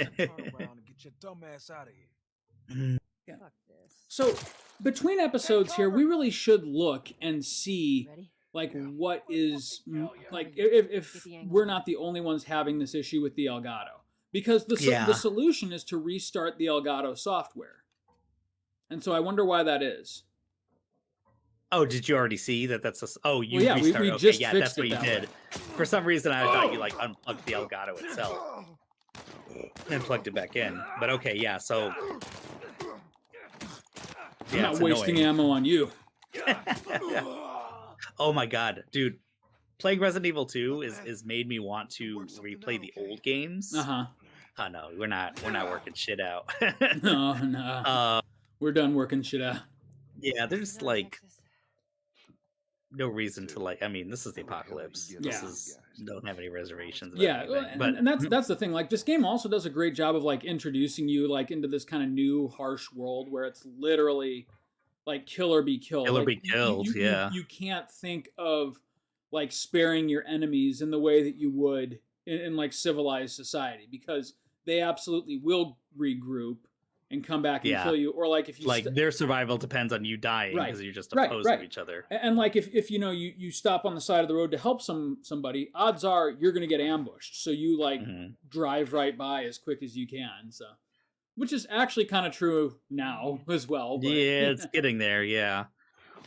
this. So between episodes here, we really should look and see Ready? like what is like if we're not the only ones having this issue with the Elgato, because Yeah. the solution is to restart the Elgato software, and so I wonder why that is. Oh, did you already see that? That's a. Oh, you Well, yeah, we restarted. Okay, just yeah, fixed that's what it you that did. way. For some reason, I thought you like unplugged the Elgato itself and plugged it back in. But okay, yeah. So I'm yeah, not it's wasting annoying. ammo on you. Oh my god, dude! Playing Resident Evil 2 is made me want to replay the old games. Uh Oh no, we're not working shit out. huh. No. We're done working shit out. Yeah, there's like no reason to like. I mean, this is the apocalypse. This Yeah. is don't have any reservations about Yeah, well, anything. But and that's the thing. Like this game also does a great job of like introducing you like into this kind of new harsh world where it's literally like kill or be killed. kill or Like be killed. Yeah. you can't think of like sparing your enemies in the way that you would in like civilized society because they absolutely will regroup and come back and Yeah. kill you. Or like if you Like their survival depends on you dying Right, because you're just right, opposed right. to each other. and like if you know you stop on the side of the road to help somebody, odds are you're gonna get ambushed. So you like Mhm. drive right by as quick as you can. So, which is actually kind of true now as well. But Yeah, it's getting there. Yeah.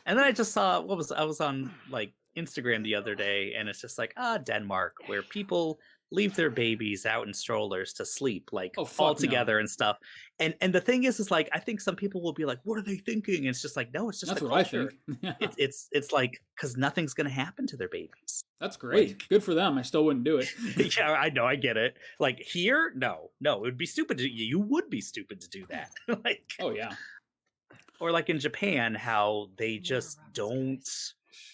And then I just saw I was on like Instagram the other day, and it's just like Denmark, where people leave their babies out in strollers to sleep, like Oh, all fuck no. together and stuff. And the thing is like I think some people will be like, "What are they thinking?" And it's just like, no, it's just that's the what I culture. think. Yeah. It's like because nothing's gonna happen to their babies. That's great. Like, Good for them. I still wouldn't do it. yeah, I know, I get it. Like here, no, it would be stupid. You would be stupid to do that. Like, Oh yeah. or like in Japan, how they just don't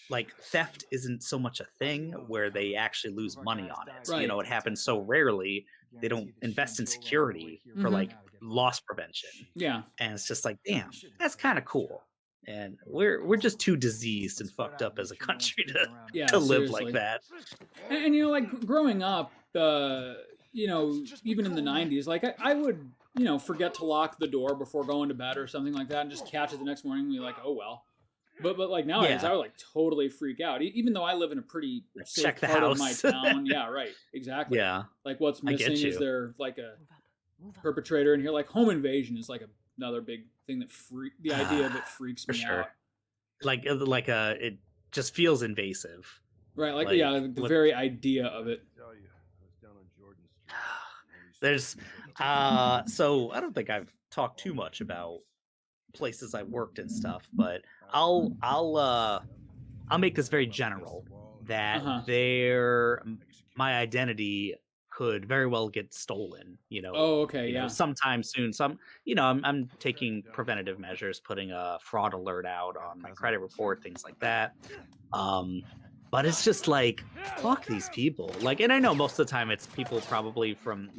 like theft isn't so much a thing where they actually lose money on it. Right. You know, it happens so rarely. They don't invest in security for Mhm. like loss prevention, Yeah. and it's just like, damn, that's kind of cool. And we're just too diseased and fucked up as a country Yeah. to live seriously. like that. And you know, like growing up, you know, even in the '90s, like I would, you know, forget to lock the door before going to bed or something like that, and just catch it the next morning and be like, oh well. But like nowadays, Yeah. I would like totally freak out, even though I live in a pretty safe Check the part of my house. town. Yeah, right, exactly. Yeah, Like what's I get missing is you. there like a Move up. Move up. perpetrator in here. Like home invasion is like another big thing that the idea of it freaks For me sure. out. Like it just feels invasive. Right, like Like, yeah, the what- very idea of it. Tell you, I was down on Jordan Street. There's so I don't think I've talked too much about places I worked and stuff, but I'll make this very general that Uh-huh. my identity could very well get stolen, Oh, okay, you know, yeah. sometime soon. I'm taking preventative measures, putting a fraud alert out on my credit report, things like that. But it's just like, fuck these people. Like, and I know most of the time it's people probably from,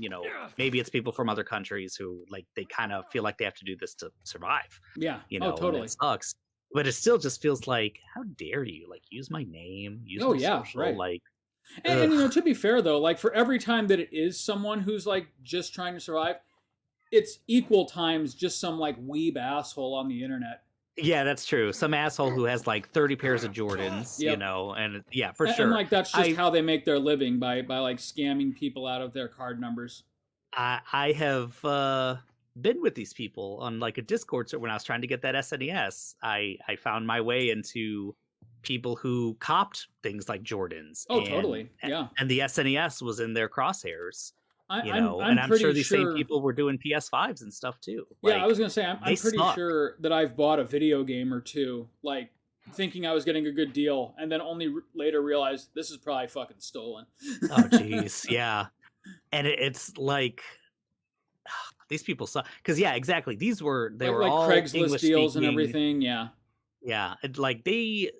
maybe it's people from other countries who like they kind of feel like they have to do this to survive. Yeah. And Oh, totally. it sucks. But it still just feels like, how dare you like use my name, use Oh, my yeah, social, right. like And you know, ugh. to be fair though, like for every time that it is someone who's like just trying to survive, it's equal times just some like weeb asshole on the internet. Yeah, that's true. Some asshole who has like 30 pairs of Jordans, Yep. and yeah, for And sure. like that's just I how they make their living by like scamming people out of their card numbers. I have been with these people on like a Discord. So when I was trying to get that SNES, I found my way into people who copped things like Jordans. Oh, totally. Yeah. And the SNES was in their crosshairs, I'm and I'm sure pretty these same people were doing PS5s and stuff too. Yeah, I Like, was gonna say I'm they pretty suck. sure that I've bought a video game or two, like thinking I was getting a good deal, and then only later realized this is probably fucking stolen. Oh, jeez, yeah. And it's like these people suck. Because yeah, exactly. They were like all Craigslist English deals and speaking. everything. Yeah. Yeah, like they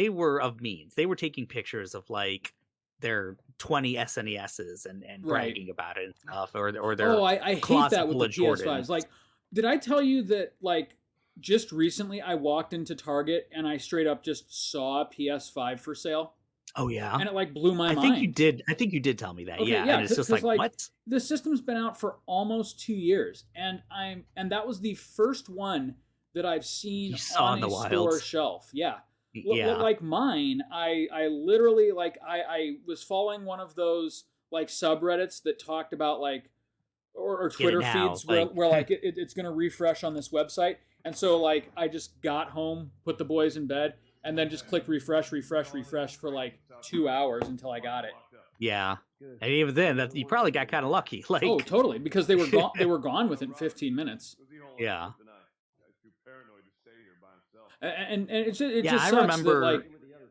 were of means. They were taking pictures of like their 20 SNESs and Right. bragging about it and stuff, or their Oh, I hate closet that with full the of PS5s. Jordans. Like, did I tell you that like just recently I walked into Target and I straight up just saw a PS5 for sale, Oh yeah, and it like blew my I mind. think you did. I think you did tell me that. Okay, Yeah, yeah, and it's just 'cause, like, like, what? The system's been out for almost 2 years, and that was the first one that I've seen You saw on in a the store wild. shelf. Yeah. Yeah, Like mine, I literally like I was following one of those like subreddits that talked about like or get it Twitter now. feeds where, Like, where like it's gonna refresh on this website, and so like I just got home, put the boys in bed, and then just clicked refresh for like 2 hours until I got it. yeah, and even then, that you probably got kind of lucky. Like, Oh, totally, because they were gone. They were gone within 15 minutes. yeah, And it yeah. just I sucks remember. that like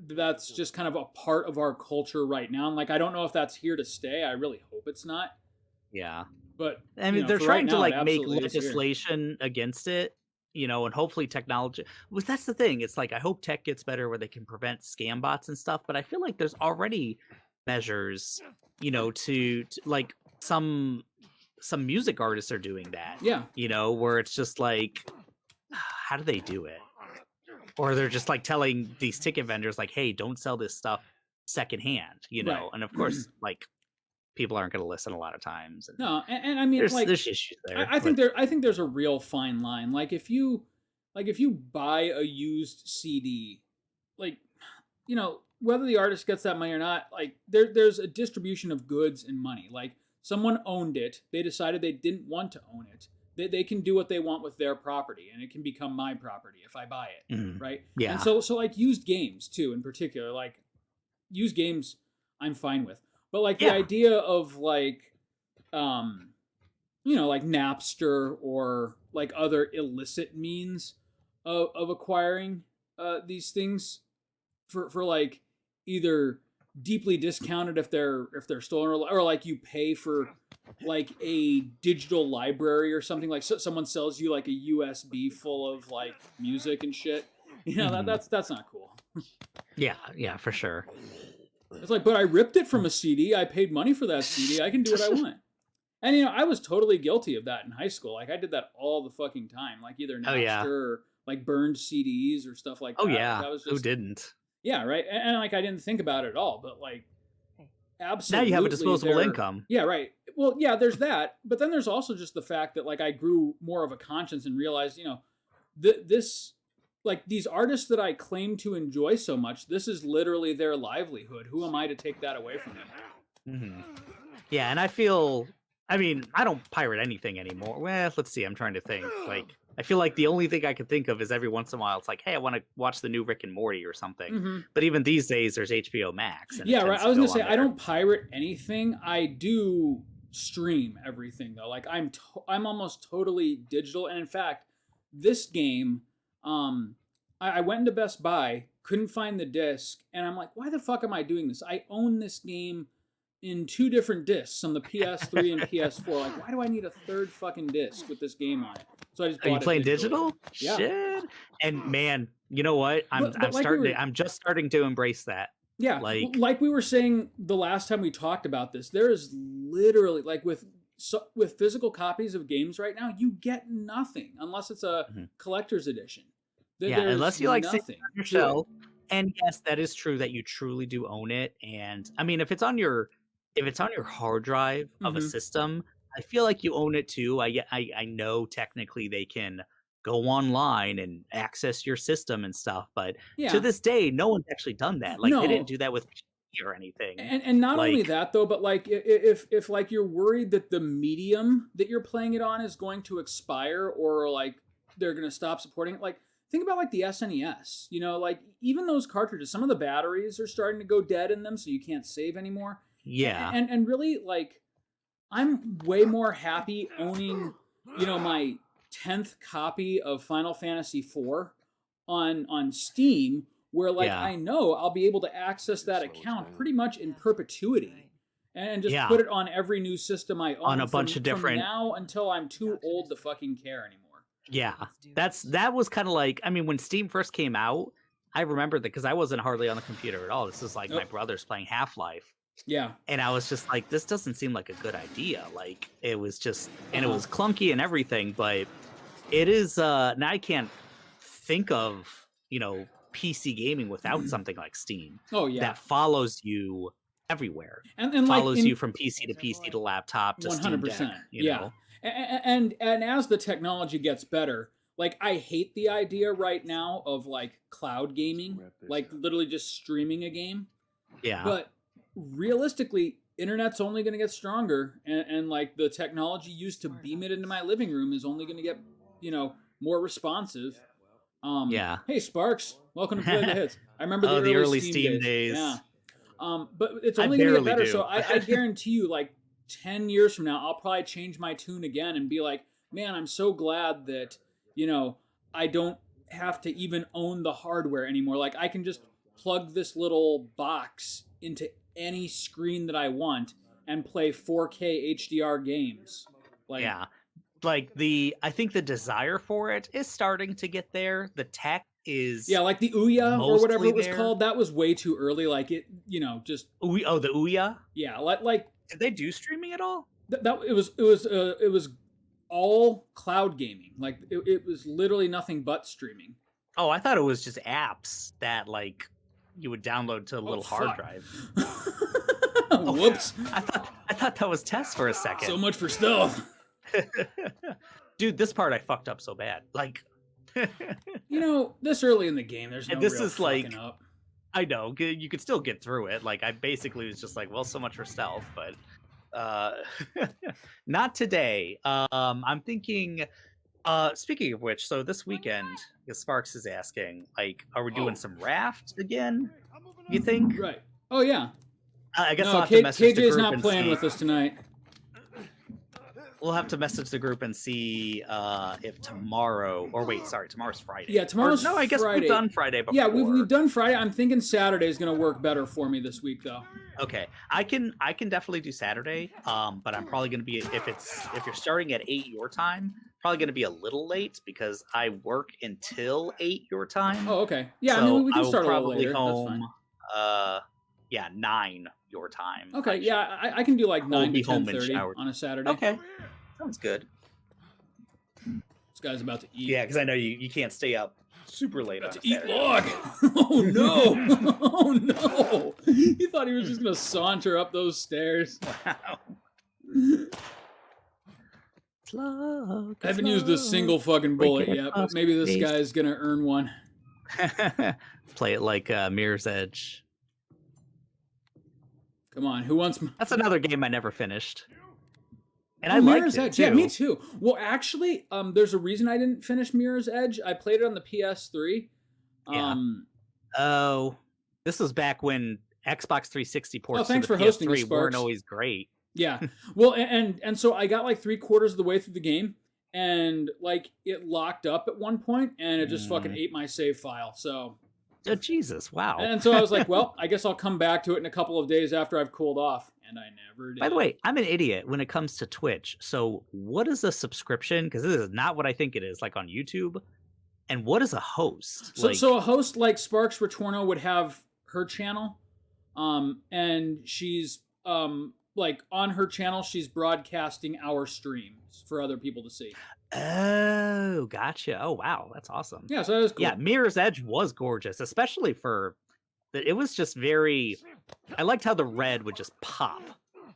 that's just kind of a part of our culture right now. And like I don't know if that's here to stay. I really hope it's not. Yeah. But I mean, know, they're for right trying to now, it like make absolutely is here. legislation against it, and hopefully technology. Well, that's the thing. It's like I hope tech gets better where they can prevent scam bots and stuff. But I feel like there's already measures, to like some music artists are doing that, Yeah. where it's just like, how do they do it? Or they're just like telling these ticket vendors like, hey, don't sell this stuff secondhand, Right. and of course, like, people aren't going to listen a lot of times, and No, and I mean, there's like, issues there. I think there's a real fine line. Like if you buy a used CD, like, whether the artist gets that money or not, like there's a distribution of goods and money. Like someone owned it, they decided they didn't want to own it. They can do what they want with their property, and it can become my property if I buy it, right? Yeah. And so like used games too, in particular, like used games, I'm fine with. But like the idea of like, like Napster or like other illicit means of acquiring these things for like either deeply discounted if they're stolen, or like you pay for like a digital library or something, like someone sells you like a USB full of like music and shit. That's not cool. Yeah, for sure. It's like, but I ripped it from a CD. I paid money for that CD. I can do what I want. And I was totally guilty of that in high school. Like I did that all the fucking time. Like either Napster or like burned CDs or stuff like that. Oh yeah, that was just, who didn't? Yeah, right. And like I didn't think about it at all. But like, absolutely, now you have a disposable income. Yeah, right. Well, yeah, there's that. But then there's also just the fact that like I grew more of a conscience and realized, this. Like these artists that I claim to enjoy so much, this is literally their livelihood. Who am I to take that away from them? Mm-hmm. Yeah, and I don't pirate anything anymore. Well, let's see. I'm trying to think. Like, I feel like the only thing I can think of is every once in a while, it's like, hey, I want to watch the new Rick and Morty or something. Mm-hmm. But even these days, there's HBO Max. And yeah, right. I was gonna say I don't pirate anything. I do stream everything though. Like I'm almost totally digital, and in fact, this game. I went into Best Buy, couldn't find the disc, and I'm like, why the fuck am I doing this? I own this game in 2 different discs on the PS3 and PS4. Like, why do I need a third fucking disc with this game on it? So I just bought it. Are you playing digital? Yeah. Shit. And man, you know what? I'm just starting to embrace that. Yeah. Like we were saying the last time we talked about this, there is literally like with physical copies of games right now, you get nothing unless it's a collector's edition. Unless you like nothing on your shelf. And yes, that is true that you truly do own it. And I mean, if it's on your hard drive of a system, I feel like you own it too. I know technically they can go online and access your system and stuff, but to this day, no one's actually done that. Like they didn't do that with PC or anything. And not only that though, but like if like you're worried that the medium that you're playing it on is going to expire or like they're going to stop supporting it, like think about like the SNES, like even those cartridges, some of the batteries are starting to go dead in them, so you can't save anymore. Yeah. And really, like, I'm way more happy owning, my 10th copy of Final Fantasy IV on Steam, where like I know I'll be able to access that account pretty much in perpetuity. And just put it on every new system I own on a bunch of different from now until I'm too old to fucking care anymore. Yeah, that was kind of like, I mean, when Steam first came out, I remember that because I wasn't hardly on the computer at all. This is like my brother's playing Half-Life. Yeah. And I was just like, this doesn't seem like a good idea. Like it was just, and it was clunky and everything, but it is, now I can't think of, PC gaming without something like Steam. Oh yeah. That follows you everywhere. And follows you from PC to PC to laptop to 100%, Steam Deck, you know? And as the technology gets better, like I hate the idea right now of like cloud gaming, like literally just streaming a game. Yeah. But realistically, internet's only going to get stronger, and like the technology used to beam it into my living room is only going to get, more responsive. Hey Sparks, welcome to Play the Hits. I remember the early Steam days. Yeah. But it's only going to get better. So I guarantee you, like 10 years from now, I'll probably change my tune again and be like, man, I'm so glad that, I don't have to even own the hardware anymore. Like I can just plug this little box into any screen that I want and play 4K HDR games. Like, yeah. Like I think the desire for it is starting to get there. The tech is Yeah, like the Ouya or whatever mostly it was there. called. That was way too early. Like it, just The Ouya. yeah, like Did they do streaming at all? that. It was all cloud gaming. Like it was literally nothing but streaming. Oh, I thought it was just apps that like you would download to a little hard fuck. drive. Whoops! I thought that was Tess for a second. So much for stealth. Dude, this part I fucked up so bad. Like, This early in the game, there's no And this real is fucking like- up. I know you could still get through it. Like, I basically was just like, well, so much for stealth, but not today. I'm thinking. Speaking of which, so this weekend, Sparks is asking, like, are we doing some raft again? You think? Right. Oh yeah. I guess No, I'll have to message the KJ's group not and playing see. with us tonight. We'll have to message the group and see if tomorrow, or wait, sorry, tomorrow's Friday. Yeah, tomorrow's No, I guess Friday. we've done Friday before. Yeah, we've done Friday. I'm thinking Saturday is going to work better for me this week, though. Okay, I can definitely do Saturday. But I'm probably going to be if you're starting at 8 your time, probably going to be a little late because I work until 8 your time. Oh, okay. Yeah, so I mean we can will start a little probably later. home. That's fine. 9 your time. Okay, yeah, I can do like I'll 9 to be home and 10:30 showered. on a Saturday. Okay, sounds good. This guy's about to eat. Yeah, because I know you can't stay up super late. About on to eat Saturday. log. Oh no! Oh no! He thought he was just gonna saunter up those stairs. Wow. I haven't used a single fucking bullet yet, but maybe this guy's gonna earn one. Play it like Mirror's Edge. Come on, who wants? That's another game I never finished, and Oh, I liked Mirror's it Edge. too. Yeah, me too. Well, actually, there's a reason I didn't finish Mirror's Edge. I played it on the PS3. Yeah. Oh, this was back when Xbox 360 ports thanks to the for hosting us, PS3 weren't Sparks. always great. Yeah. Well, and so I got like 3/4 of the way through the game, and like it locked up at one point, and it just fucking ate my save file. So. Oh, Jesus! Wow. And so I was like, well, I guess I'll come back to it in a couple of days after I've cooled off, and I never did. By the way, I'm an idiot when it comes to Twitch. So, what is a subscription? Because this is not what I think it is, like on YouTube. And what is a host? So a host like Sparks Retorno would have her channel, and she's like on her channel, she's broadcasting our streams for other people to see. Oh, gotcha. Oh, wow, that's awesome. Yeah, so that was cool. Yeah, Mirror's Edge was gorgeous, especially for it was just very. I liked how the red would just pop.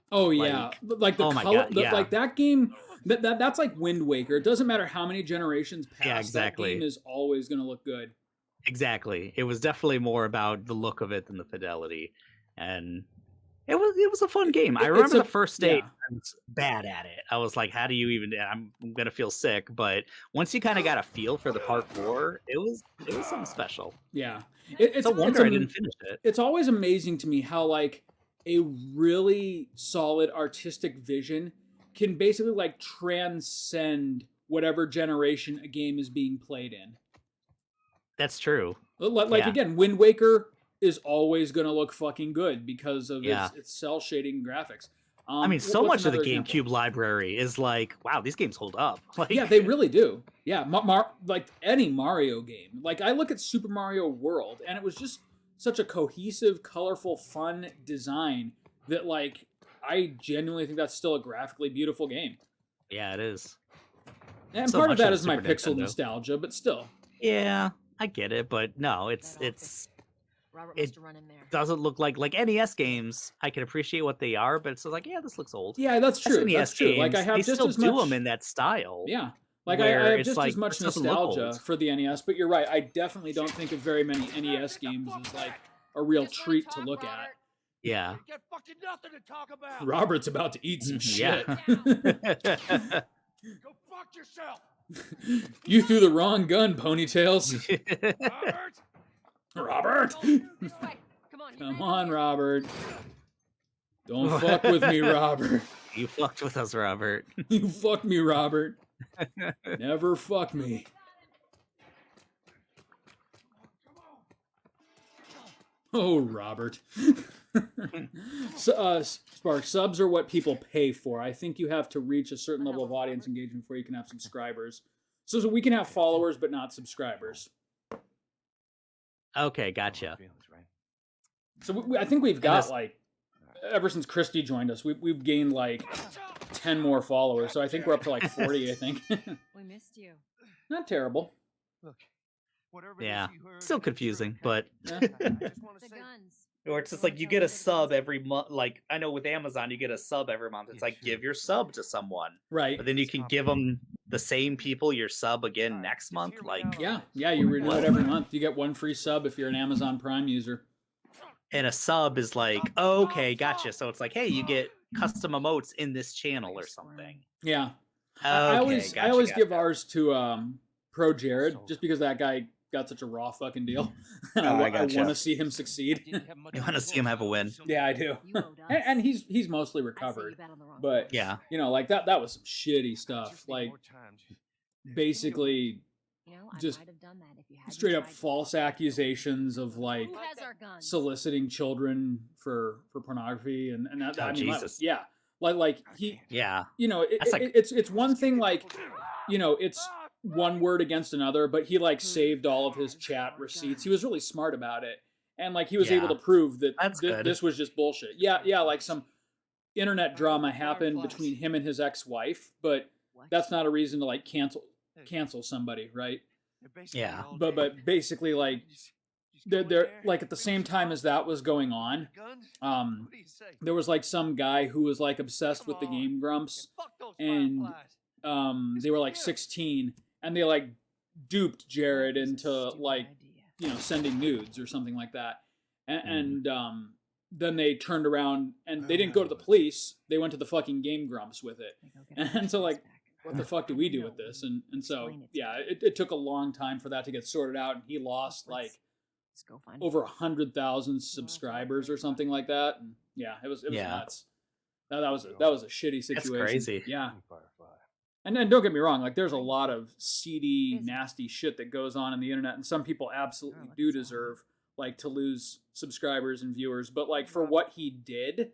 Oh yeah, like the oh my color, God, yeah. like that game. That's like Wind Waker. It doesn't matter how many generations pass. Yeah, exactly. That game is always going to look good. Exactly. It was definitely more about the look of it than the fidelity, and it was a fun game. I remember the first day I was bad at it. I was like, "How do you even?" I'm gonna feel sick. But once you kind of got a feel for the parkour, it was something special. Yeah, It's a wonder I didn't finish it. It's always amazing to me how like a really solid artistic vision can basically like transcend whatever generation a game is being played in. That's true. Like again, Wind Waker is always going to look fucking good because of its cell shading graphics. I mean, so what's much of the another GameCube library is like, wow, these games hold up. Like, yeah, they really do. Yeah, like any Mario game. Like I look at Super Mario World, and it was just such a cohesive, colorful, fun design that like I genuinely think that's still a graphically beautiful game. Yeah, it is. And So part of much that of is my Super pixel Nintendo. nostalgia, but still. Yeah, I get it, but no, it's Robert it must have run in there. doesn't look like NES games. I can appreciate what they are, but it's like, yeah, this looks old. Yeah, that's true. SNES That's true. Like I games, have they just still as do much. them in that style. Yeah. Like I where have it's just like, as much this doesn't look nostalgia old. for the NES, but you're right. I definitely don't think of very many NES games as like a real treat to look at. Yeah. You got fucking nothing to talk about. Robert's about to eat some shit. Yeah. Go fuck yourself. You threw the wrong gun, ponytails. Robert. Robert! This way. Come on. Come on, Robert. Don't fuck with me, Robert. You fucked with us, Robert. You fuck me, Robert. Never fuck me. Oh, Robert. So, Spark, subs are what people pay for. I think you have to reach a certain level of audience engagement before you can have subscribers. So we can have followers, but not subscribers. Okay, gotcha. Feelings, right? So I think we've got that's- like, ever since Christy joined us, we've gained like 10 more followers. So I think we're up to like 40. I think. We missed you. Not terrible. Look, whatever it Yeah, is you heard, still that's true, confusing, okay? Yeah. I just want to The say, guns. or it's just like you get a sub every month. Like I know with Amazon, you get a sub every month. It's Yeah, like sure. give your sub to someone, Right. but then you can give them the same people your sub again Alright, next just month. hear me Like, out on Yeah. this. Yeah. You renew it every month. You get one free sub if you're an Amazon Prime user. and a sub is like, okay, gotcha. So it's like, hey, you get custom emotes in this channel or something. Yeah. Okay, I always gotcha. give ours to Pro Jared just because that guy got such a raw fucking deal. And Oh, I I gotcha. want to see him succeed. You want to see him have a win. Yeah, I do. You owed us. And he's mostly I say recovered. you bet on the wrong But horse. Yeah. you know, like that was some shitty stuff. Like basically You know, I just might have done that if you hadn't straight up tried to false stop me. accusations of like Who has our guns? soliciting children for pornography and that. Oh, I mean, Jesus. yeah, like he, Yeah. you know, That's like- it's one thing like, you know, it's one word against another, but he like saved all of his chat receipts. He was really smart about it, and like he was able Yeah. to prove that That's good. this was just bullshit. Yeah, like some internet drama happened between him and his ex-wife, but What? that's not a reason to like cancel somebody, right? Yeah. But basically, like they're like at the same time as that was going on, there was like some guy who was like obsessed with the Game Grumps, and they were like 16, and they like duped Jared That was a into stupid like, idea. you know, sending nudes or something like that, and then they turned around and they didn't go to the police, they went to the fucking Game Grumps with it. They go get our And so, like, kids back. what the fuck do we do with this? And so yeah, it took a long time for that to get sorted out, and he lost like Let's go find over 100,000 subscribers or something like that. And yeah, it was Yeah. nuts. That was a shitty situation. crazy. Yeah. And then don't get me wrong, like there's a lot of seedy, nasty shit that goes on the internet, and some people absolutely do deserve like to lose subscribers and viewers. But like for what he did,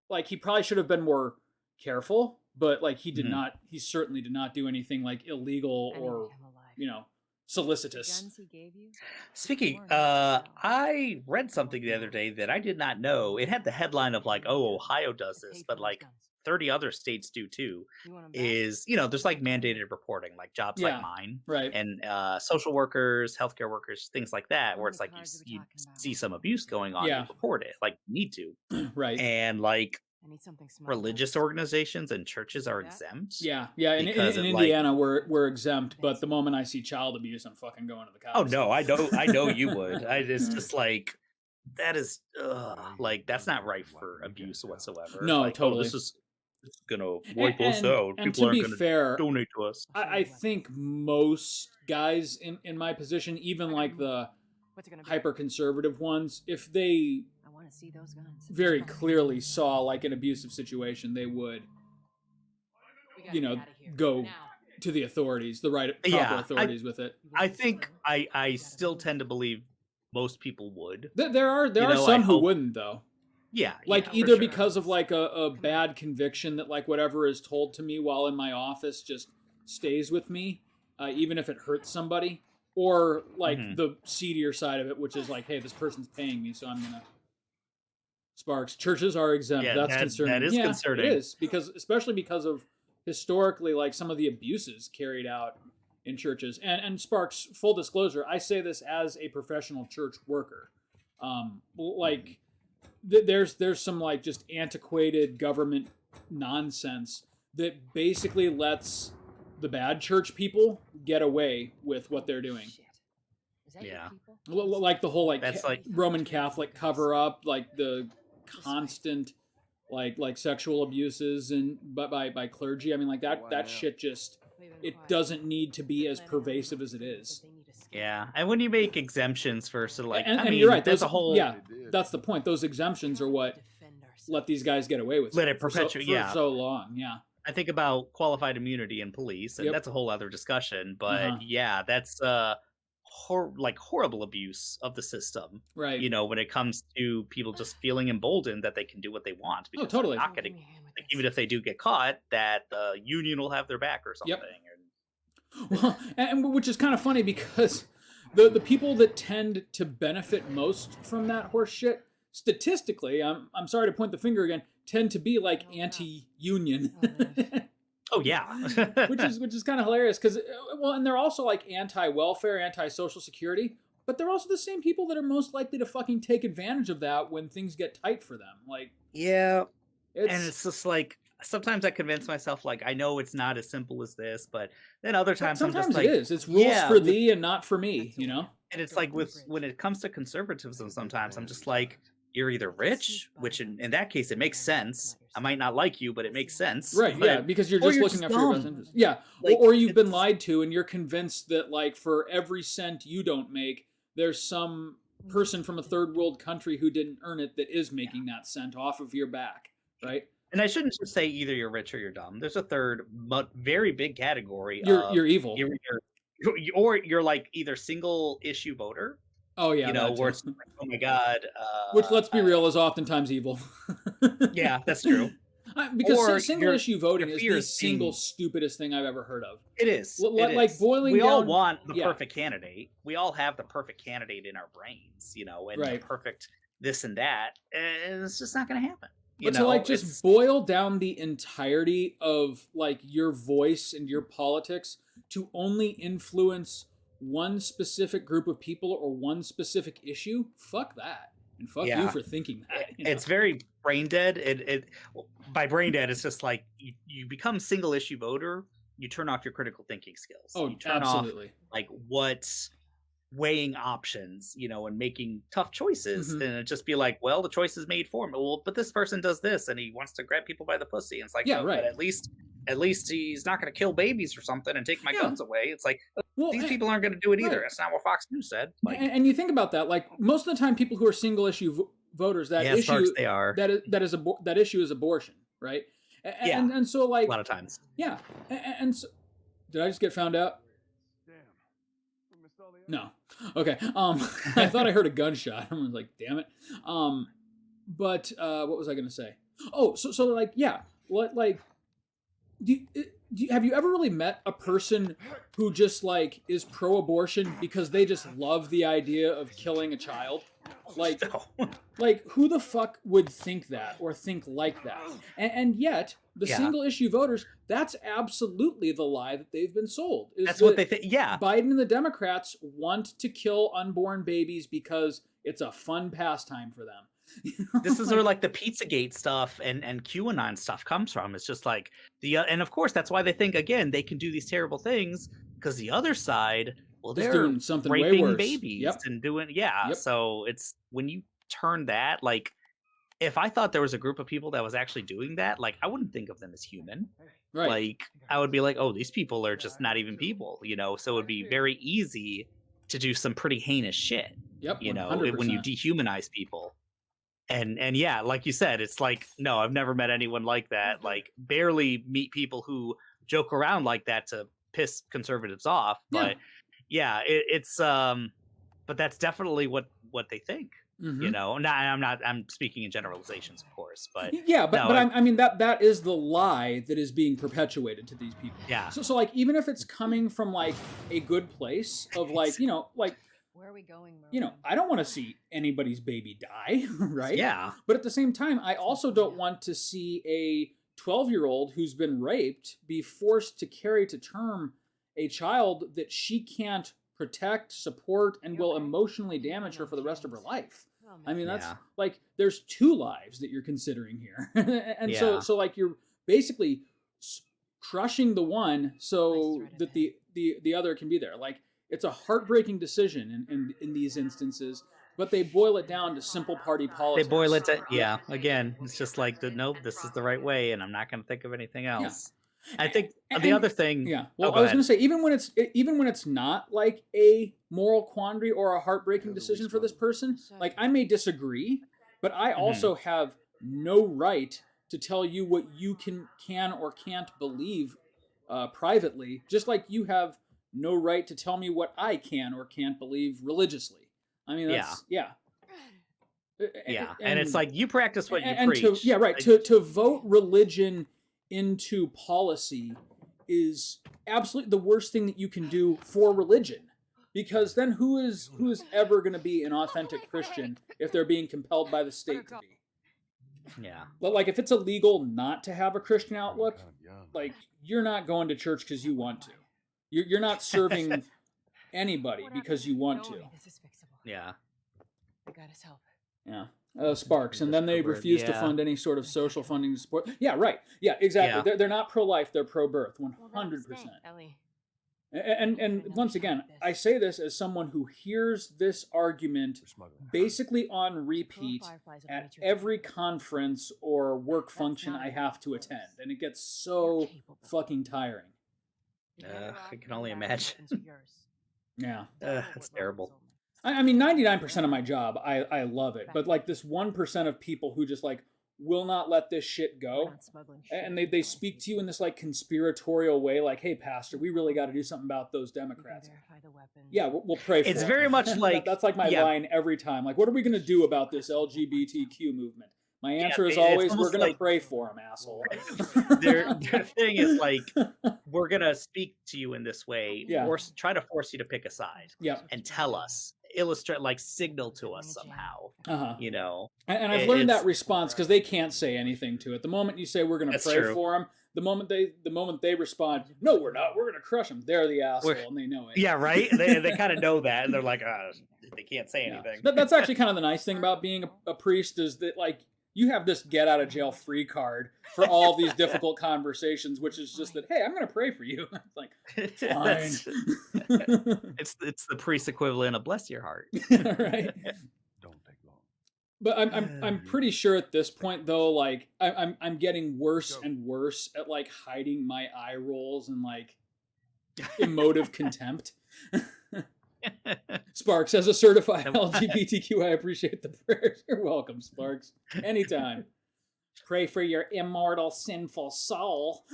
like he probably should have been more careful. But like he did Mhm. not, he certainly did not do anything like illegal I need or him alive. you know The solicitous. guns he gave you? Speaking, Warren Buffett. I read something the other day that I did not know. It had the headline of like, "Oh, Ohio does To pay this," for but those like guns. 30 other states do too. You want 'em back? Is there's like mandated reporting, like jobs Yeah. like mine Right. and social workers, healthcare workers, things like that, where How it's many like cars are we you talking about? see some abuse going on, Yeah. you report it, like you need to, Right. and like I need something smart. religious organizations and churches are Yeah. exempt. Yeah. In Because it, like- Indiana, we're exempt, but the moment I see child abuse, I'm fucking going to the cops. Oh no, I know you would. It's just like that is like that's not right for abuse whatsoever. No, like, totally. this is gonna wipe us And- out. and People to aren't be gonna fair, donate to us. I think most guys in my position, even like the What's it gonna be? hyper conservative ones, if they I want to see those guns. very clearly saw like an abusive situation, they would We gotta you get know, outta here. go Now. to the authorities, the right proper Yeah, authorities with it. You want I this think over? I We gotta still move. tend to believe most people would. There are You know, some I who hope- wouldn't though. Yeah, Like yeah, for either sure. because of like a bad conviction that like whatever is told to me while in my office just stays with me, even if it hurts somebody, or like Mhm. the seedier side of it, which is like, hey, this person's paying me, so I'm gonna. Sparks. Churches are exempt. Yeah, That's that concerning. is Yeah, concerning. It is especially because of historically like some of the abuses carried out in churches. And Sparks, full disclosure, I say this as a professional church worker. Like there's some like just antiquated government nonsense that basically lets the bad church people get away with what they're doing. Shit. Is that your Yeah. people? Like the whole like That's like- Roman Catholic cover up, like the constant like sexual abuses and by clergy. I mean like that shit just We've been it quiet. doesn't need to be as Planning on pervasive as it but is. they need to skip. Yeah, and when you make exemptions for sort of like, And I mean, you're right. That's Those, a whole yeah. That's the point. Those exemptions are what Defend ourselves. let these guys get away with Let it for perpetuate- yeah. so long. Yeah. I think about qualified immunity in police, and Yep. that's a whole other discussion. But Uh-huh. yeah, that's horrible abuse of the system. Right. You know, when it comes to people just feeling emboldened that they can do what they want because totally. they're Don't not give getting, me a hand with like, this. even if they do get caught, that the union will have their back or something. Yep. And Well, and which is kind of funny because the people that tend to benefit most from that horse shit, statistically, I'm sorry to point the finger again, tend to be like anti-union. Oh yeah. which is kind of hilarious because well, and they're also like anti-welfare, anti-social security, but they're also the same people that are most likely to fucking take advantage of that when things get tight for them. Like, yeah. And it's just like sometimes I convince myself like I know it's not as simple as this, but then other times I'm just sometimes like, it is. It's rules for thee and not for me, you know? and it's like when it comes to conservatism, sometimes I'm just like, you're either rich, which in that case it makes sense. I might not like you, but it makes sense. Right, but, yeah, because you're or just looking after your best dumb. interest. Yeah, Like, or you've been it's- lied to and you're convinced that like for every cent you don't make, there's some person from a third world country who didn't earn it that is making that cent off of your back, right? And I shouldn't just say either you're rich or you're dumb. There's a third, but very big category. You're evil. Or you're like either single issue voter. Oh yeah, You know, that where too. it's like, oh my god. Which, let's be real, is oftentimes evil. Yeah, that's true. Because Or single issue voting is fear the is single being- stupidest thing I've ever heard of. It is. Like boiling we all down- want the yeah. perfect candidate. We all have the perfect candidate in our brains, you know, and Right. the perfect this and that. And it's just not going to happen. You But know, to like it's- just boil down the entirety of like your voice and your politics to only influence one specific group of people or one specific issue, fuck that. And fuck you Yeah. for thinking that. you know? it's very brain dead. By brain dead, it's just like you become single issue voter. You turn off your critical thinking skills. Oh, you turn absolutely. off like what's weighing options, you know, and making tough choices. Mhm. And it just be like, well, the choice is made for him. Well, but this person does this, and he wants to grab people by the pussy. And it's like, Yeah, no, right. but at least he's not going to kill babies or something and take my Yeah. guns away. It's like Well, these people aren't going to do it either. right. That's not what Fox News said. Like, and you think about that, like most of the time, people who are single issue voters, that yes, issue Sparks, they are that issue is abortion, right? And so like a lot of times. yeah, and so, did I just get found out? Damn. We missed all the No. Okay. I thought I heard a gunshot. I was like, damn it. But what was I gonna say? Oh, so like yeah, like have you ever really met a person who just like is pro-abortion because they just love the idea of killing a child? Like, like who the fuck would think that or think like that? And yet the Yeah. single issue voters, that's absolutely the lie that they've been sold. is That's what that they think. Yeah. Biden and the Democrats want to kill unborn babies because it's a fun pastime for them. This is where like the Pizzagate stuff and QAnon stuff comes from. It's just like and of course that's why they think again they can do these terrible things because the other side, well, Just they're doing something way raping worse. babies Yep. and doing yeah. Yep. So it's when you turn that like, if I thought there was a group of people that was actually doing that, like I wouldn't think of them as human. Right. Like I would be like, oh, these people are just not even people, you know. So it would be very easy to do some pretty heinous shit, Yep. you know, 100%. when you dehumanize people. And yeah, like you said, it's like, no, I've never met anyone like that. Like barely meet people who joke around like that to piss conservatives off. But yeah, it's but that's definitely what they think. Mhm. You know, I'm speaking in generalizations, of course, but Yeah, but no, but I mean that is the lie that is being perpetuated to these people. yeah. So like even if it's coming from like a good place of like like Where are we going, I don't want to see anybody's baby die, right? Yeah. But at the same time, I also don't want to see a 12-year-old who's been raped be forced to carry to term a child that she can't protect, support, and will emotionally damage her for the rest of her life. I mean, that's Yeah. like there's two lives that you're considering here, and Yeah. so like you're basically crushing the one so that the other can be there. Like it's a heartbreaking decision in these instances, but they boil it down to simple party They politics. boil it to again, it's just like nope, this is the right way, and I'm not going to think of anything else. I think the other thing. Yeah. Well, go I was ahead. going to say even when it's not like a moral quandary or a heartbreaking decision for this person, like I may disagree, but I Mm-hmm. also have no right to tell you what you can or can't believe privately, just like you have no right to tell me what I can or can't believe religiously. I mean, that's yeah. And it's like you practice what you preach. To vote religion into policy is absolutely the worst thing that you can do for religion. because then who is ever going to be an authentic Christian if they're being compelled by the state to be? Yeah. But like if it's illegal not to have a Christian outlook, Kind of young. like you're not going to church because you want to. You're not serving anybody because you want to. This is fixable. Yeah. I got his help. Yeah. Sparks, and then they refuse to fund any sort of social funding to support. Yeah, right. Yeah, exactly. Yeah. They're not pro-life; they're pro-birth, Well, then 100%. abstain, Ellie. And once again, I say this as someone who hears this argument They're smuggling. basically on repeat at every conference or work function I have to attend, and it gets so fucking tiring. I can only imagine. Yeah. That's terrible. I mean, 99% of my job, I love it. But like this 1% of people who just like will not let this shit go. And they speak to you in this like conspiratorial way, like, hey, pastor, we really got to do something about those Democrats. Yeah, we'll pray for It's them. very much like that's like my line every time. Like, what are we going to do about this LGBTQ movement? My answer is always, we're going to pray for them, asshole. their thing is like, we're going to speak to you in this way, Yeah. try to force you to pick a side, and tell us, illustrate, like signal to us somehow, you know. And I've learned that response because they can't say anything to it. The moment you say we're going to pray for them, the moment they respond, no, we're not, we're going to crush them. They're the asshole, and they know it. Yeah, right. They kind of know that, and they're like, they can't say anything. That's actually kind of the nice thing about being a priest is that like you have this get out of jail free card for all these difficult conversations, which is just that, hey, I'm going to pray for you. It's like, fine. it's the priest equivalent of bless your heart. Right. Don't take long. But I'm pretty sure at this point though, like I'm getting worse and worse at like hiding my eye rolls and like emotive contempt. Sparks, as a certified LGBTQ, I appreciate the prayers. You're welcome, Sparks. Anytime. Pray for your immortal, sinful soul.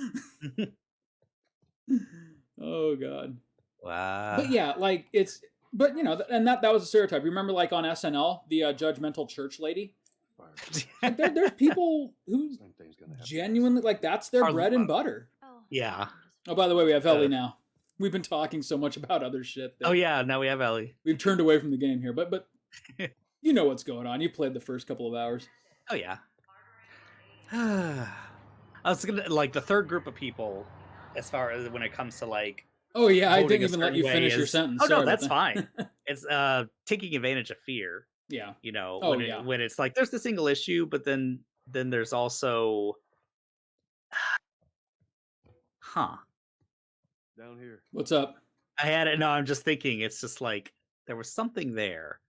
Oh, God. Wow. But yeah, like but you know, and that was a stereotype. Remember, like on SNL, the judgmental church lady? Like, there's people who genuinely, like, that's their bread and butter. Yeah. Oh, by the way, we have Ellie now. We've been talking so much about other shit. Oh yeah, now we have Ellie. We've turned away from the game here, but you know what's going on. You played the first couple of hours. Oh yeah. I was gonna like the third group of people, as far as when it comes to like. Oh yeah, I didn't even let you finish your sentence. Oh no, that's fine. It's taking advantage of fear. Yeah. You know, Oh, when it's like there's the single issue, but then there's also, Down here. What's up? I had it. No, I'm just thinking. It's just like there was something there,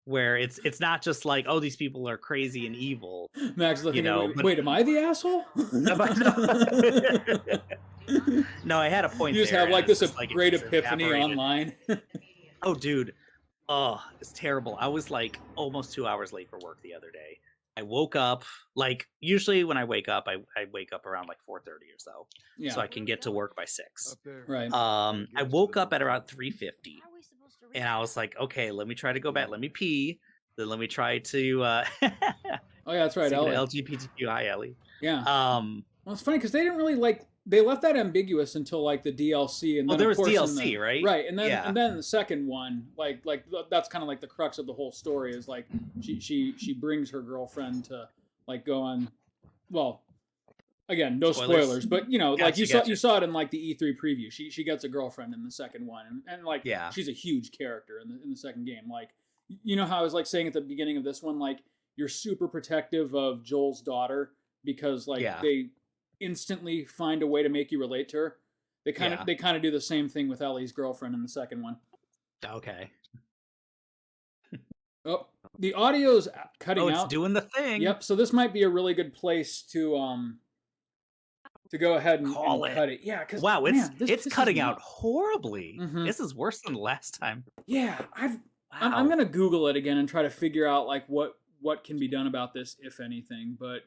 where it's not just like, oh, these people are crazy and evil. Max looking you know, at me, wait, am I the asshole? No, I had a point. You just there, have like and it's this just, like, great it's epiphany evaporated. online. Oh, dude. Oh, it's terrible. I was like almost 2 hours late for work the other day. I woke up, like usually when I wake up, I wake up around like 4:30 or so. Yeah. So I can get to work by 6. Up there. Right. I woke up at around 3:50. And I was like, okay, let me try to go back. Let me pee. Then let me try to Oh yeah, that's right, Ellie. LGBTQI Ellie. Yeah. Well, it's funny because they didn't really like. They left that ambiguous until like the DLC, and then there of was course, DLC, right? Right, and then the second one, like that's kind of like the crux of the whole story is like she brings her girlfriend to like go on. Well, again, no spoilers, but you know, like you saw it in like the E3 preview. She gets a girlfriend in the second one, and like she's a huge character in the second game. Like you know how I was like saying at the beginning of this one, like you're super protective of Joel's daughter because like they instantly find a way to make you relate to her. They kind of do the same thing with Ellie's girlfriend in the second one. Okay. Oh, the audio's cutting out. Oh, it's doing the thing. Yep. So this might be a really good place to go ahead and cut it. Yeah, because wow, it's cutting out horribly. Mm-hmm. This is worse than last time. Yeah, I'm gonna Google it again and try to figure out like what can be done about this, if anything. But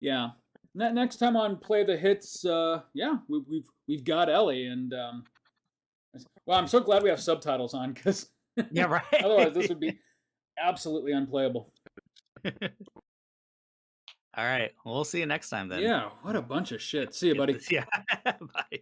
yeah. Next time on Play the Hits, we've got Ellie, and well, I'm so glad we have subtitles on because yeah, right. Otherwise, this would be absolutely unplayable. All right, well, we'll see you next time then. Yeah, what a bunch of shit. See you, buddy. Yeah, bye.